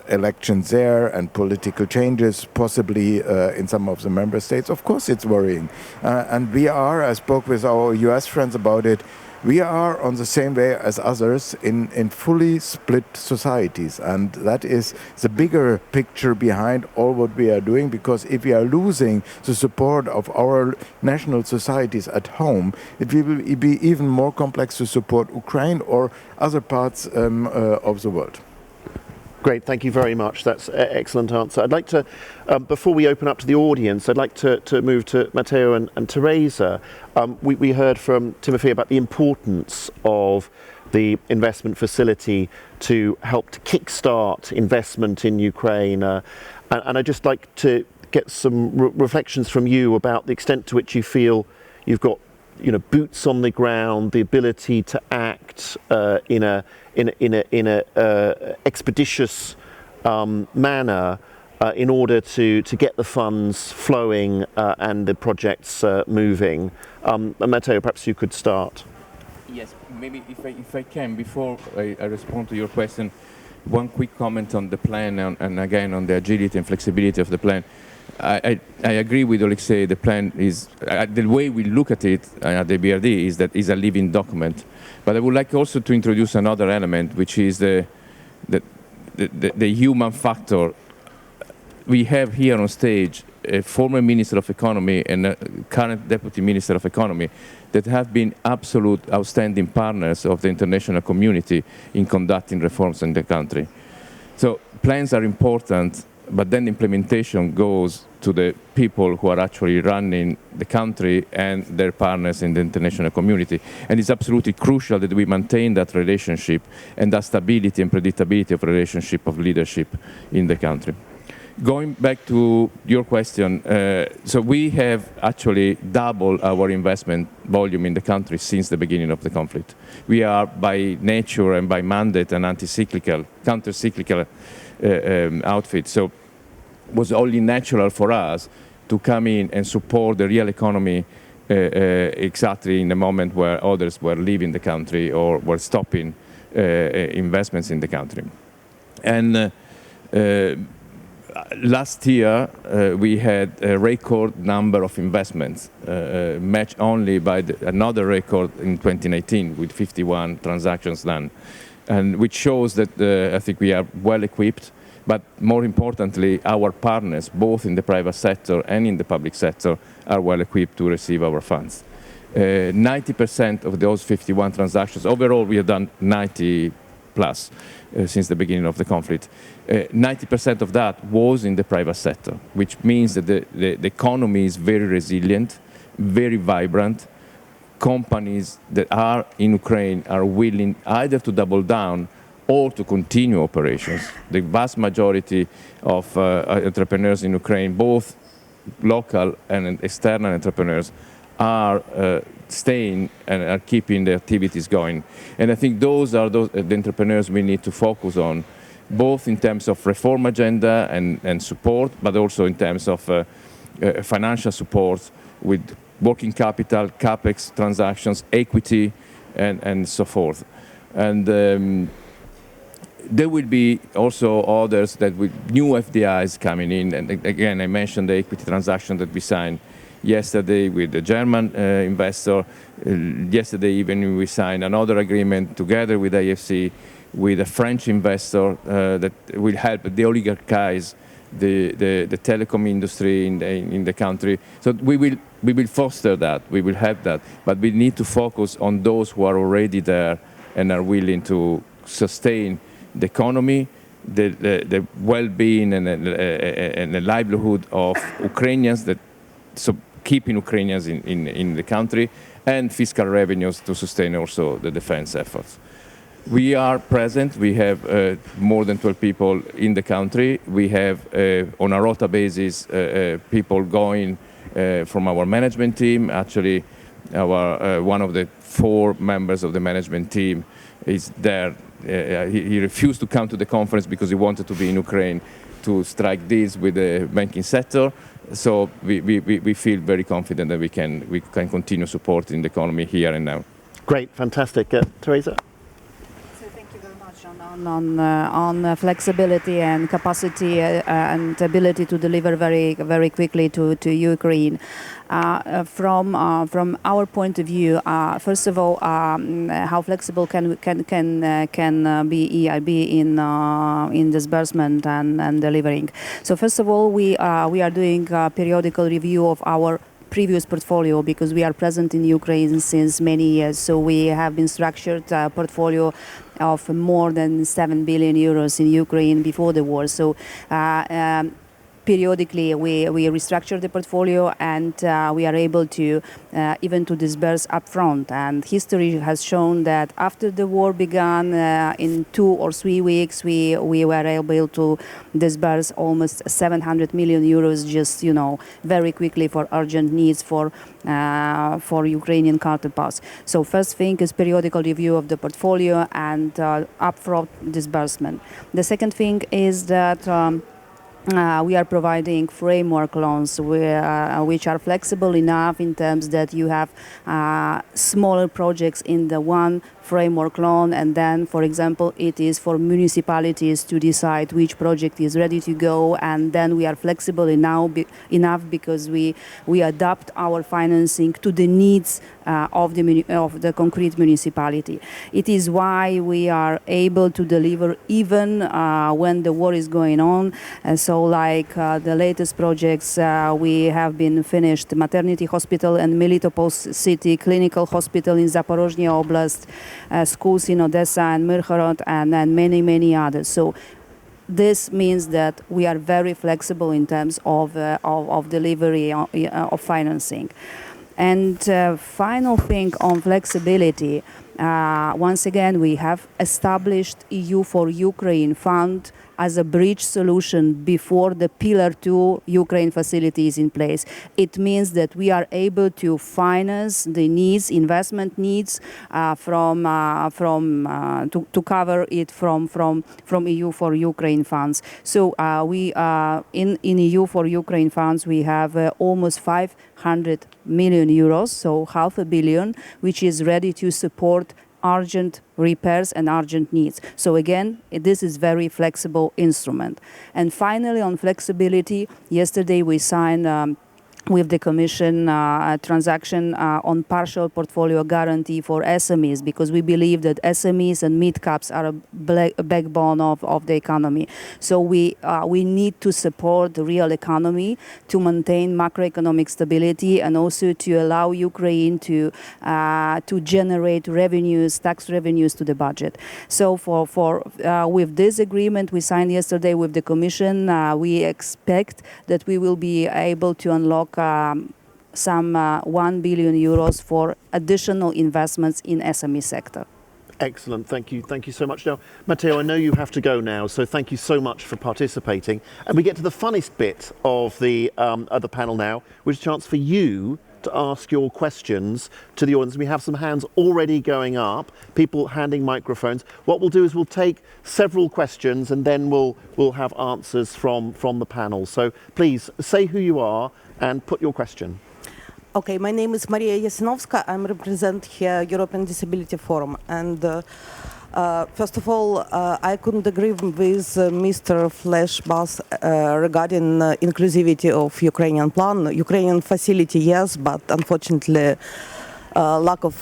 elections there and political changes possibly in some of the member states. Of course it's worrying. And we are, I spoke with our US friends about it, we are on the same way as others in fully split societies, and that is the bigger picture behind all what we are doing, because if we are losing the support of our national societies at home, it will be even more complex to support Ukraine or other parts of the world. Great, thank you very much. That's an excellent answer. I'd like to, before we open up to the audience, I'd like to move to Matteo and Teresa. We heard from Timothy about the importance of the investment facility to help to kickstart investment in Ukraine. And I'd just like to get some reflections from you about the extent to which you feel you've got, boots on the ground, the ability to act in a expeditious manner in order to get the funds flowing and the projects moving. Matteo, perhaps you could start. Yes, maybe if I can, before I respond to your question, one quick comment on the plan and again on the agility and flexibility of the plan. I agree with Alexei. The plan is the way we look at it at the BRD is that it's a living document. But I would like also to introduce another element, which is the human factor. We have here on stage a former Minister of Economy and a current Deputy Minister of Economy that have been absolute outstanding partners of the international community in conducting reforms in the country. So plans are important, but then implementation goes to the people who are actually running the country and their partners in the international community. And it's absolutely crucial that we maintain that relationship and that stability and predictability of relationship of leadership in the country. Going back to your question, so we have actually doubled our investment volume in the country since the beginning of the conflict. We are by nature and by mandate an anti-cyclical, counter-cyclical outfit. So it was only natural for us to come in and support the real economy exactly in the moment where others were leaving the country or were stopping investments in the country. And last year, we had a record number of investments, matched only by another record in 2019 with 51 transactions done, and which shows that I think we are well equipped, but more importantly, our partners, both in the private sector and in the public sector, are well equipped to receive our funds. 90% of those 51 transactions, overall we have done 90 plus since the beginning of the conflict. 90% of that was in the private sector, which means that the economy is very resilient, very vibrant. Companies that are in Ukraine are willing either to double down or to continue operations. The vast majority of entrepreneurs in Ukraine, both local and external entrepreneurs, are staying and are keeping their activities going. And I think those are the entrepreneurs we need to focus on, both in terms of reform agenda and support, but also in terms of financial support with working capital, capex transactions, equity, and so forth. And there will be also others that with new FDIs coming in. And again, I mentioned the equity transaction that we signed yesterday with the German investor. Yesterday even we signed another agreement together with IFC with a French investor that will help de-oligarchize the telecom industry in the country. So we will foster that, we will help that, but we need to focus on those who are already there and are willing to sustain the economy, the well-being and the livelihood of Ukrainians, so keeping Ukrainians in the country, and fiscal revenues to sustain also the defense efforts. We are present. We have more than 12 people in the country. We have, on a rota basis, people going from our management team. Actually, one of the 4 members of the management team is there. He refused to come to the conference because he wanted to be in Ukraine to strike deals with the banking sector. So we feel very confident that we can continue supporting the economy here and now. Great, fantastic. Teresa? So thank you very much, John. on flexibility and capacity and ability to deliver very quickly to Ukraine. From our point of view, first of all, how flexible can be EIB in disbursement and delivering. So first of all, we are doing a periodical review of our previous portfolio because we are present in Ukraine since many years. So we have been structured a portfolio of more than 7 billion euros in Ukraine before the war. So periodically we restructure the portfolio and we are able to even to disburse upfront. And history has shown that after the war began, in 2 or 3 weeks, we were able to disburse almost 700 million euros just, very quickly for urgent needs for Ukrainian counterparts. So first thing is periodical review of the portfolio and upfront disbursement. The second thing is that we are providing framework loans which are flexible enough in terms that you have smaller projects in the one framework loan, and then, for example, it is for municipalities to decide which project is ready to go, and then we are flexible enough because we adapt our financing to the needs of the concrete municipality. It is why we are able to deliver even when the war is going on. So like the latest projects, we have been finished maternity hospital in Melitopol city, clinical hospital in Zaporozhye Oblast, schools in Odessa and Myrhorod, and then many others. So this means that we are very flexible in terms of delivery of financing. And final thing on flexibility, once again, we have established EU for Ukraine fund as a bridge solution before the Pillar 2 Ukraine facility is in place. It means that we are able to finance the needs, investment needs, to cover it from EU for Ukraine funds. So we in EU for Ukraine funds we have almost 500 million euros, so €500 million, which is ready to support urgent repairs and urgent needs. So again, this is very flexible instrument. And finally, on flexibility, yesterday we signed with the Commission a transaction on partial portfolio guarantee for SMEs, because we believe that SMEs and mid-caps are a backbone of the economy. So we need to support the real economy to maintain macroeconomic stability and also to allow Ukraine to generate revenues, tax revenues to the budget. So with this agreement we signed yesterday with the Commission, we expect that we will be able to unlock some 1 billion euros for additional investments in SME sector. Excellent, thank you so much. Now, Matteo, I know you have to go now, so thank you so much for participating. And we get to the funnest bit of the panel now, which is a chance for you to ask your questions to the audience. We have some hands already going up, people handing microphones. What we'll do is we'll take several questions and then we'll have answers from the panel. So please say who you are and put your question. Okay, my name is Maria Yasinovska. I represent here European Disability Forum. And first of all, I couldn't agree with Mr. Fleshbas regarding inclusivity of Ukrainian plan. Ukrainian facility, yes, but unfortunately, lack of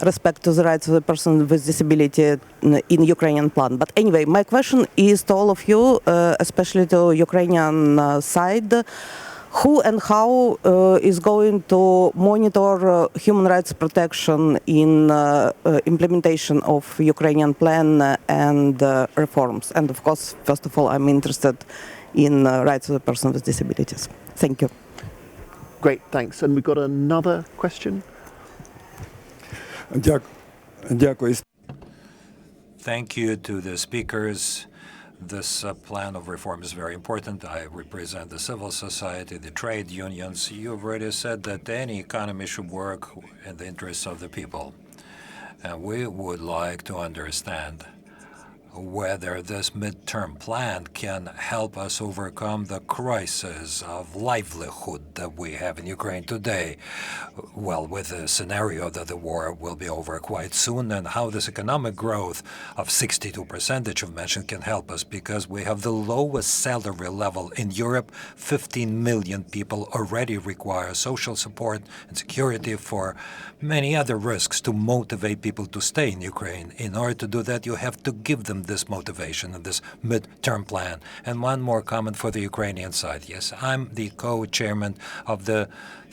respect to the rights of the person with disability in Ukrainian plan. But anyway, my question is to all of you, especially to Ukrainian side. Who and how is going to monitor human rights protection in implementation of Ukrainian plan and reforms? And of course, first of all, I'm interested in rights of the person with disabilities. Thank you. Great, thanks. And we've got another question. Thank you to the speakers. This plan of reform is very important. I represent the civil society, the trade unions. You've already said that any economy should work in the interests of the people. And we would like to understand whether this midterm plan can help us overcome the crisis of livelihood that we have in Ukraine today. Well, with the scenario that the war will be over quite soon, and how this economic growth of 62% that you've mentioned can help us, because we have the lowest salary level in Europe. 15 million people already require social support and security for many other risks to motivate people to stay in Ukraine. In order to do that, you have to give them this motivation and this mid-term plan. And one more comment for the Ukrainian side. Yes, I'm the co-chairman of the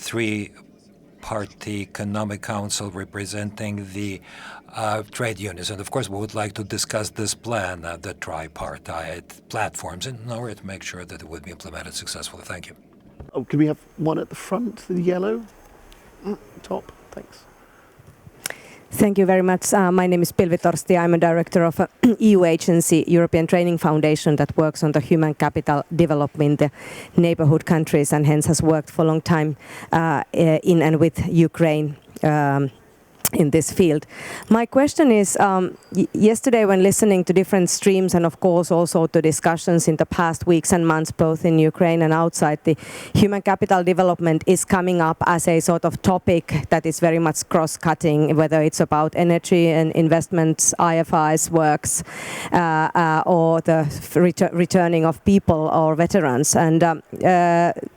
three-party economic council representing the trade unions. And of course, we would like to discuss this plan, the tripartite platforms, in order to make sure that it would be implemented successfully. Thank you. Oh, could we have one at the front, the yellow top? Thanks. Thank you very much. My name is Pilvi Torsti. I'm a director of a EU agency, European Training Foundation, that works on the human capital development in the neighborhood countries, and hence has worked for a long time in and with Ukraine in this field. My question is, yesterday when listening to different streams and of course also to discussions in the past weeks and months both in Ukraine and outside, the human capital development is coming up as a sort of topic that is very much cross-cutting, whether it's about energy and investments, IFIs works, or the returning of people or veterans. And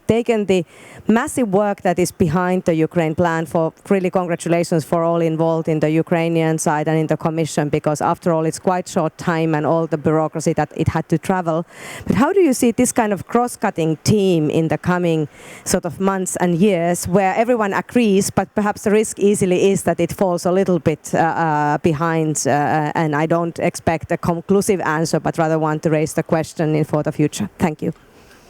taken the massive work that is behind the Ukraine plan, for really congratulations for all involved in the Ukrainian side and in the Commission, because after all it's quite short time and all the bureaucracy that it had to travel. But how do you see this kind of cross-cutting team in the coming sort of months and years, where everyone agrees, but perhaps the risk easily is that it falls a little bit behind, and I don't expect a conclusive answer, but rather want to raise the question for the future. Thank you.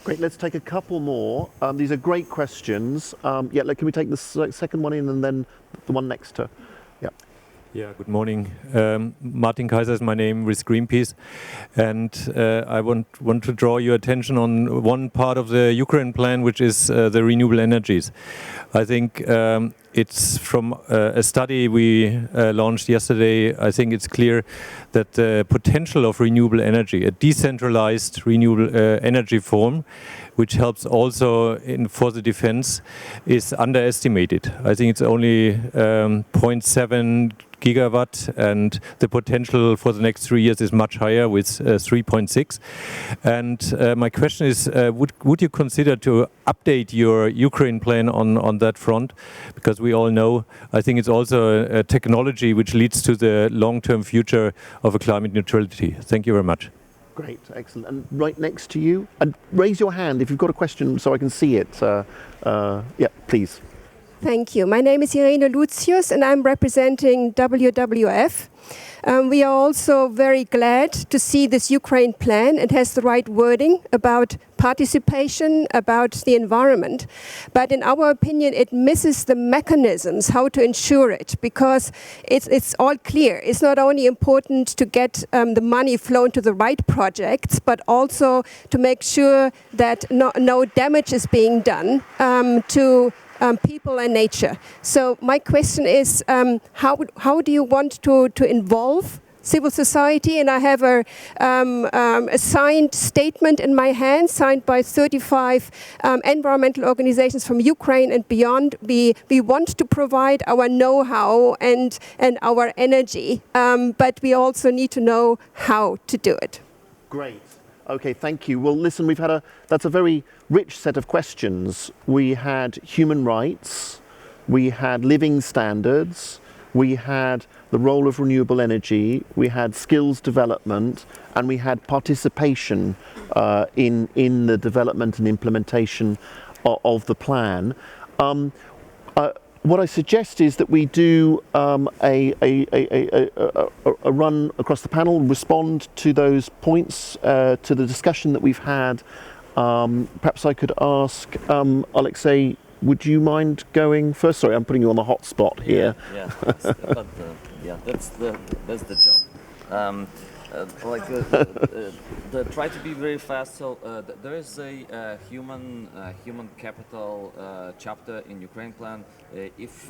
Great, let's take a couple more. These are great questions. Yeah, can we take the second one in and then the one next to? Yeah. Yeah, good morning. Martin Kaiser is my name with Greenpeace. And I want to draw your attention on one part of the Ukraine plan, which is the renewable energies. I think it's from a study we launched yesterday. I think it's clear that the potential of renewable energy, a decentralized renewable energy form, which helps also for the defense, is underestimated. I think it's only 0.7 gigawatt, and the potential for the next 3 years is much higher with 3.6. And my question is, would you consider to update your Ukraine plan on that front? Because we all know, I think it's also a technology which leads to the long-term future of a climate neutrality. Thank you very much. Great, excellent. And right next to you, and raise your hand if you've got a question so I can see it. Yeah, please. Thank you. My name is Irene Lucius and I'm representing WWF. We are also very glad to see this Ukraine plan. It has the right wording about participation, about the environment. But in our opinion, it misses the mechanisms, how to ensure it, because it's all clear. It's not only important to get the money flown to the right projects, but also to make sure that no damage is being done to people and nature. So my question is, how do you want to involve civil society? And I have a signed statement in my hand, signed by 35 environmental organizations from Ukraine and beyond. We want to provide our know-how and our energy, but we also need to know how to do it. Great. Okay, thank you. Well, listen, that's a very rich set of questions. We had human rights, we had living standards, we had the role of renewable energy, we had skills development, and we had participation in the development and implementation of the plan. What I suggest is that we do a run across the panel, respond to those points, to the discussion that we've had. Perhaps I could ask Alexei, would you mind going first? Sorry, I'm putting you on the hot spot here. Yeah, that's the job. Try to be very fast. So there is a human capital chapter in Ukraine plan. If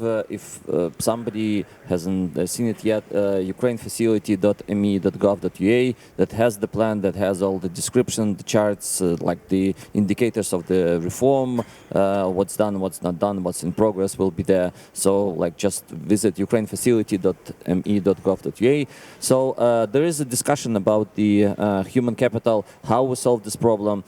somebody hasn't seen it yet, ukrainefacility.me.gov.ua that has the plan, that has all the description, the charts, like the indicators of the reform, what's done, what's not done, what's in progress will be there. So like just visit ukrainefacility.me.gov.ua. So there is a discussion about the human capital, how we solve this problem,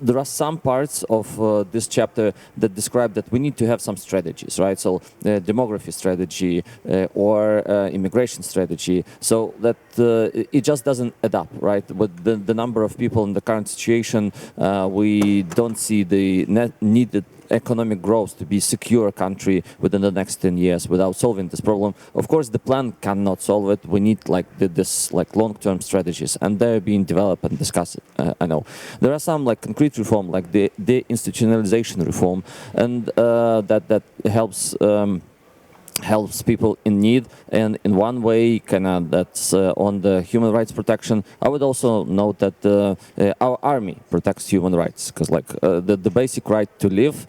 there are some parts of this chapter that describe that we need to have some strategies, right? So demography strategy or immigration strategy, so that it just doesn't add up, right? With the number of people in the current situation, we don't see the needed economic growth to be a secure country within the next 10 years without solving this problem. Of course, the plan cannot solve it. We need like this like long-term strategies, and they're being developed and discussed. I know there are some like concrete reform, like the institutionalization reform, and that helps. Helps people in need, and in one way that's on the human rights protection. I would also note that our army protects human rights, because like the basic right to live,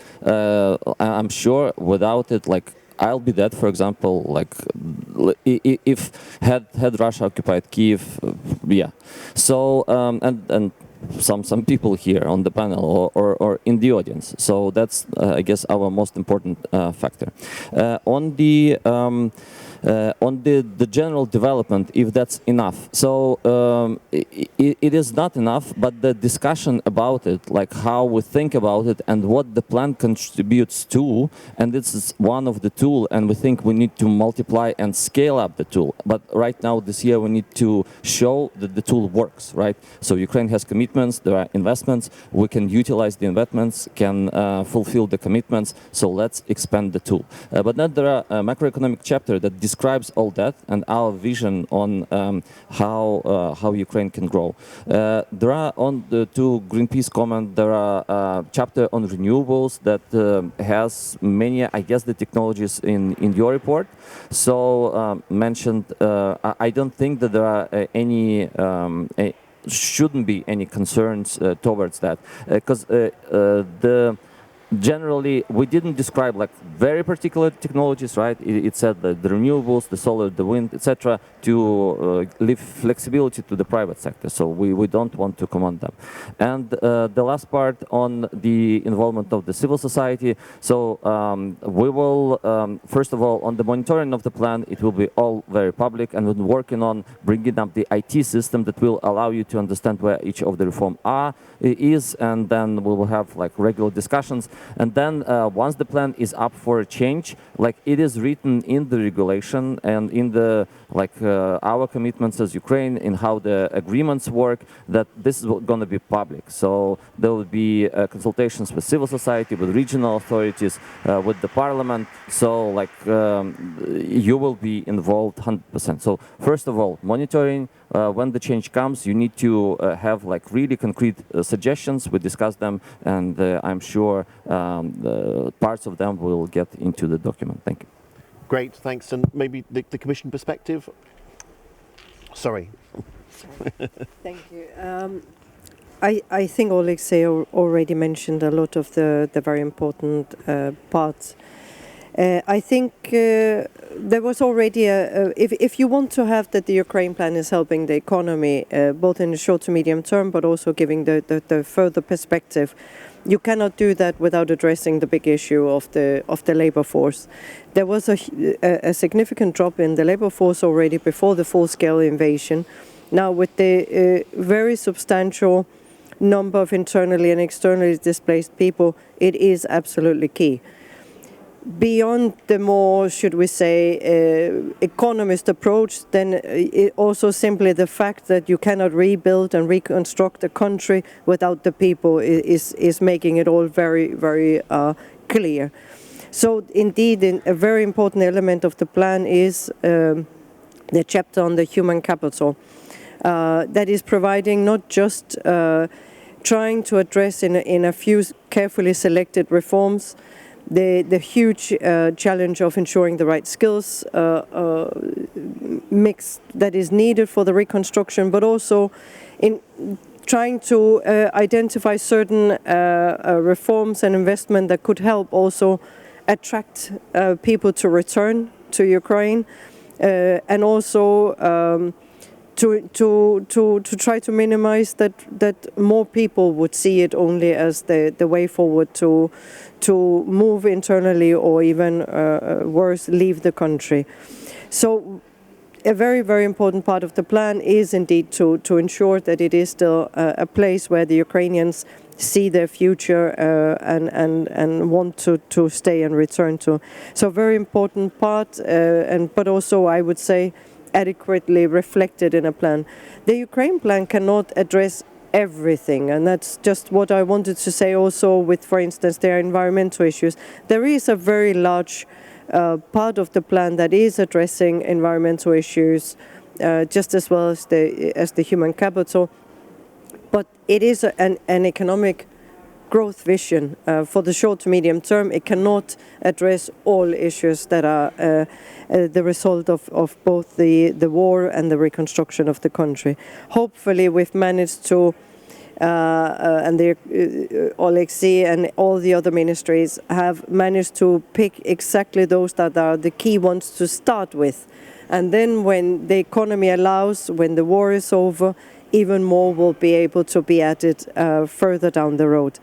I'm sure without it, like I'll be dead, for example, like if had Russia occupied Kiev, yeah. So and some people here on the panel or in the audience. So that's, I guess, our most important factor. On the general development, if that's enough. So it is not enough, but the discussion about it, like how we think about it and what the plan contributes to, and this is one of the tool, and we think we need to multiply and scale up the tool. But right now, this year, we need to show that the tool works, right? So Ukraine has commitments, there are investments, we can utilize the investments, can fulfill the commitments, so let's expand the tool. But then there are a macroeconomic chapter that describes all that and our vision on how Ukraine can grow. There are, on the to Greenpeace comment, there are a chapter on renewables that has many, I guess, the technologies in your report. So mentioned, I don't think that there are any shouldn't be any concerns towards that, because generally we didn't describe like very particular technologies, right? It said that the renewables, the solar, the wind, etc., to leave flexibility to the private sector. So we don't want to command them. And the last part on the involvement of the civil society. So we will, first of all, on the monitoring of the plan, it will be all very public, and we're working on bringing up the IT system that will allow you to understand where each of the reform is, and then we will have like regular discussions. And then once the plan is up for a change, like it is written in the regulation and in the our commitments as Ukraine in how the agreements work, that this is going to be public. So there will be consultations with civil society, with regional authorities, with the parliament. So like you will be involved 100%. So first of all, monitoring. When the change comes, you need to have like really concrete suggestions. We discuss them, and I'm sure parts of them will get into the document. Thank you. Great, thanks. And maybe the Commission perspective? Sorry. Thank you. I think Alexei already mentioned a lot of the very important parts. I think there was already if you want to have that the Ukraine plan is helping the economy, both in the short to medium term, but also giving the further perspective, you cannot do that without addressing the big issue of the labor force. There was a significant drop in the labor force already before the full-scale invasion. Now, with the very substantial number of internally and externally displaced people, it is absolutely key. Beyond the more, should we say, economist approach, then also simply the fact that you cannot rebuild and reconstruct a country without the people is making it all very, very clear. So indeed, a very important element of the plan is the chapter on the human capital that is providing not just trying to address in a few carefully selected reforms the huge challenge of ensuring the right skills mix that is needed for the reconstruction, but also in trying to identify certain reforms and investment that could help also attract people to return to Ukraine, and also to try to minimize that more people would see it only as the way forward to move internally, or even worse, leave the country. So a very, very important part of the plan is indeed to ensure that it is still a place where the Ukrainians see their future and want to stay and return to. So a very important part, but also I would say adequately reflected in a plan. The Ukraine plan cannot address everything, and that's just what I wanted to say also with, for instance, their environmental issues. There is a very large part of the plan that is addressing environmental issues just as well as the human capital, but it is an economic growth vision for the short to medium term. It cannot address all issues that are the result of both the war and the reconstruction of the country. Hopefully we've managed to and the URC and all the other ministries have managed to pick exactly those that are the key ones to start with. And then when the economy allows, when the war is over, even more will be able to be added further down the road.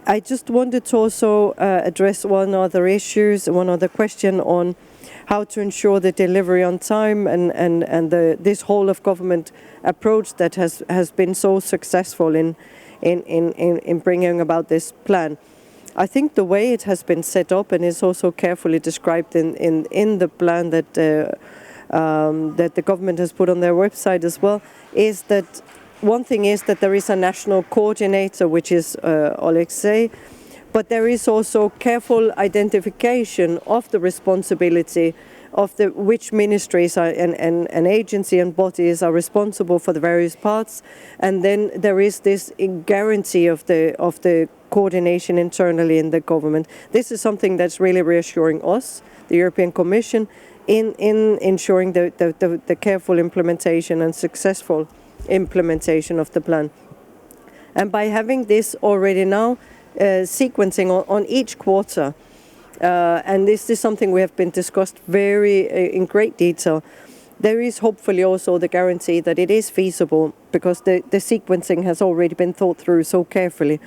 I just wanted to also address one other question on how to ensure the delivery on time and this whole of government approach that has been so successful in bringing about this plan. I think the way it has been set up, and is also carefully described in the plan that the government has put on their website as well, is that one thing is that there is a national coordinator, which is URC, but there is also careful identification of the responsibility of which ministries and agency and bodies are responsible for the various parts, and then there is this guarantee of the coordination internally in the government. This is something that's really reassuring us, the European Commission, in ensuring the careful implementation and successful implementation of the plan. And by having this already now sequencing on each quarter, and this is something we have been discussed in great detail, there is hopefully also the guarantee that it is feasible, because the sequencing has already been thought through so carefully.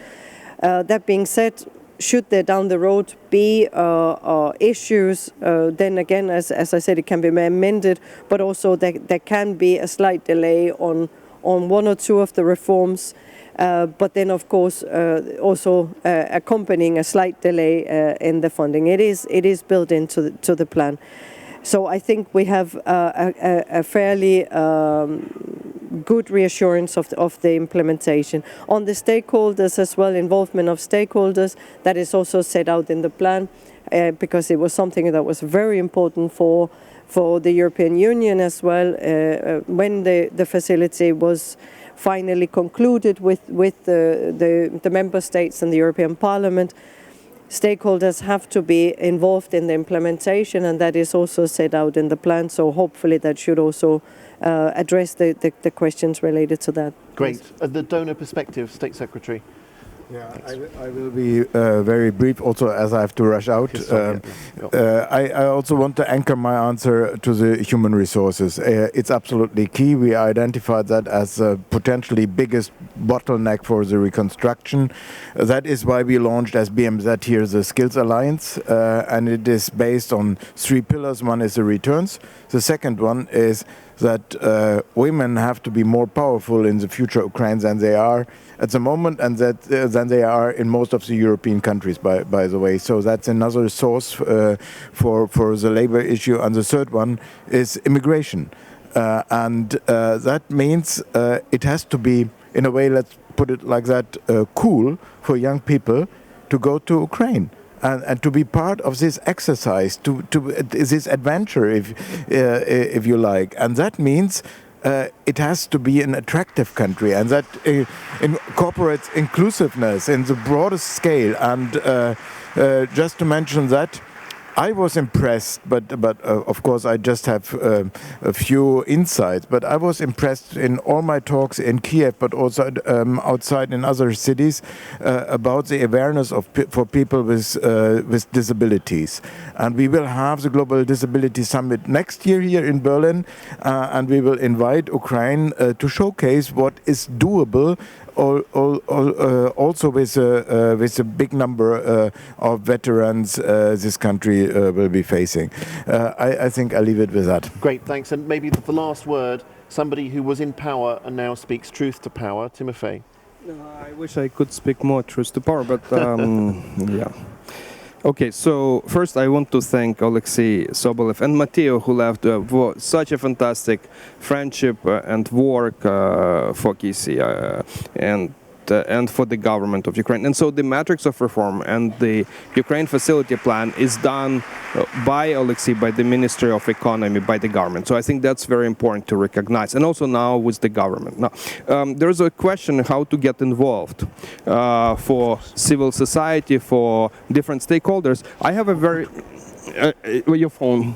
That being said, should there down the road be issues, then again, as I said, it can be amended, but also there can be a slight delay on one or two of the reforms, but then of course also accompanying a slight delay in the funding. It is built into the plan. So I think we have a fairly good reassurance of the implementation. On the stakeholders as well, involvement of stakeholders, that is also set out in the plan, because it was something that was very important for the European Union as well. When the facility was finally concluded with the member states and the European Parliament, stakeholders have to be involved in the implementation, and that is also set out in the plan. So hopefully that should also address the questions related to that. Great. The donor perspective, State Secretary. Yeah, I will be very brief also, as I have to rush out. I also want to anchor my answer to the human resources. It's absolutely key. We identified that as the potentially biggest bottleneck for the reconstruction. That is why we launched as BMZ here the Skills Alliance, and it is based on 3 pillars. One is the returns. The second one is that women have to be more powerful in the future Ukraine than they are at the moment, and that than they are in most of the European countries, by the way. So that's another source for the labor issue. And the third one is immigration, and that means it has to be, in a way, let's put it like that, cool for young people to go to Ukraine. And to be part of this exercise, to this adventure, if you like, and that means it has to be an attractive country, and that incorporates inclusiveness in the broadest scale. And just to mention that, I was impressed, but of course I just have a few insights. But I was impressed in all my talks in Kiev, but also outside in other cities, about the awareness for people with disabilities. And we will have the Global Disability Summit next year here in Berlin, and we will invite Ukraine to showcase what is doable. Also with a big number of veterans this country will be facing. I think I'll leave it with that. Great, thanks. And maybe the last word, somebody who was in power and now speaks truth to power, Timofey. I wish I could speak more truth to power, but yeah. Okay, so first I want to thank Alexei Sobolev and Matteo, who left for such a fantastic friendship and work for KISI and for the government of Ukraine. And so the matrix of reform and the Ukraine facility plan is done by Alexei, by the Ministry of Economy, by the government. So I think that's very important to recognize. And also now with the government. Now, there's a question how to get involved for civil society, for different stakeholders. I have a very... your phone.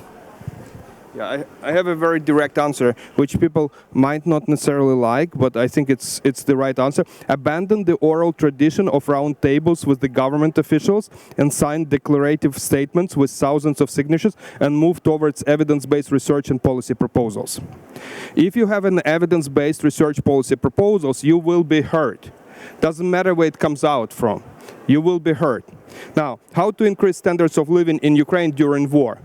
Yeah, I have a very direct answer, which people might not necessarily like, but I think it's the right answer. Abandon the oral tradition of round tables with the government officials and sign declarative statements with thousands of signatures and move towards evidence-based research and policy proposals. If you have an evidence-based research policy proposals, you will be heard. Doesn't matter where it comes out from. You will be heard. Now, how to increase standards of living in Ukraine during war?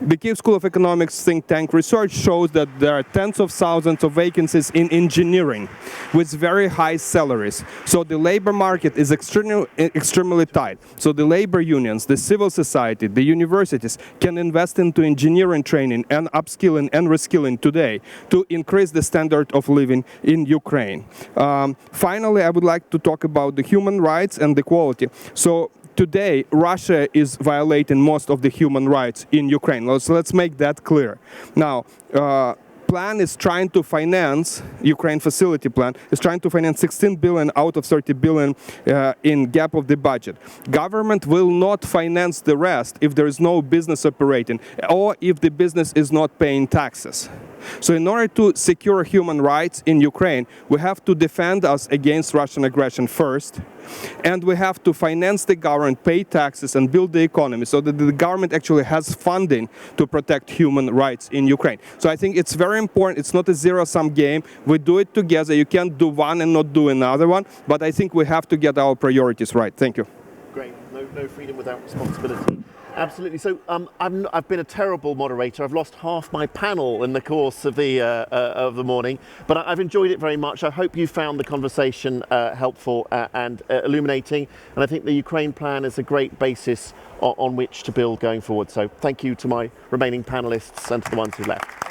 The Kyiv School of Economics think tank research shows that there are tens of thousands of vacancies in engineering with very high salaries. So the labor market is extremely tight. So the labor unions, the civil society, the universities can invest into engineering training and upskilling and reskilling today to increase the standard of living in Ukraine. Finally, I would like to talk about the human rights and the equality. So today, Russia is violating most of the human rights in Ukraine. Let's make that clear. Now, plan is trying to finance, Ukraine facility plan, is trying to finance 16 billion out of 30 billion in gap of the budget. Government will not finance the rest if there is no business operating or if the business is not paying taxes. So in order to secure human rights in Ukraine, we have to defend us against Russian aggression first, and we have to finance the government, pay taxes, and build the economy so that the government actually has funding to protect human rights in Ukraine. So I think it's very important. It's not a zero-sum game. We do it together. You can't do one and not do another one, but I think we have to get our priorities right. Thank you. Great. No freedom without responsibility. Absolutely. So I've been a terrible moderator. I've lost half my panel in the course of the morning, but I've enjoyed it very much. I hope you found the conversation helpful and illuminating. And I think the Ukraine plan is a great basis on which to build going forward. So thank you to my remaining panelists and to the ones who left.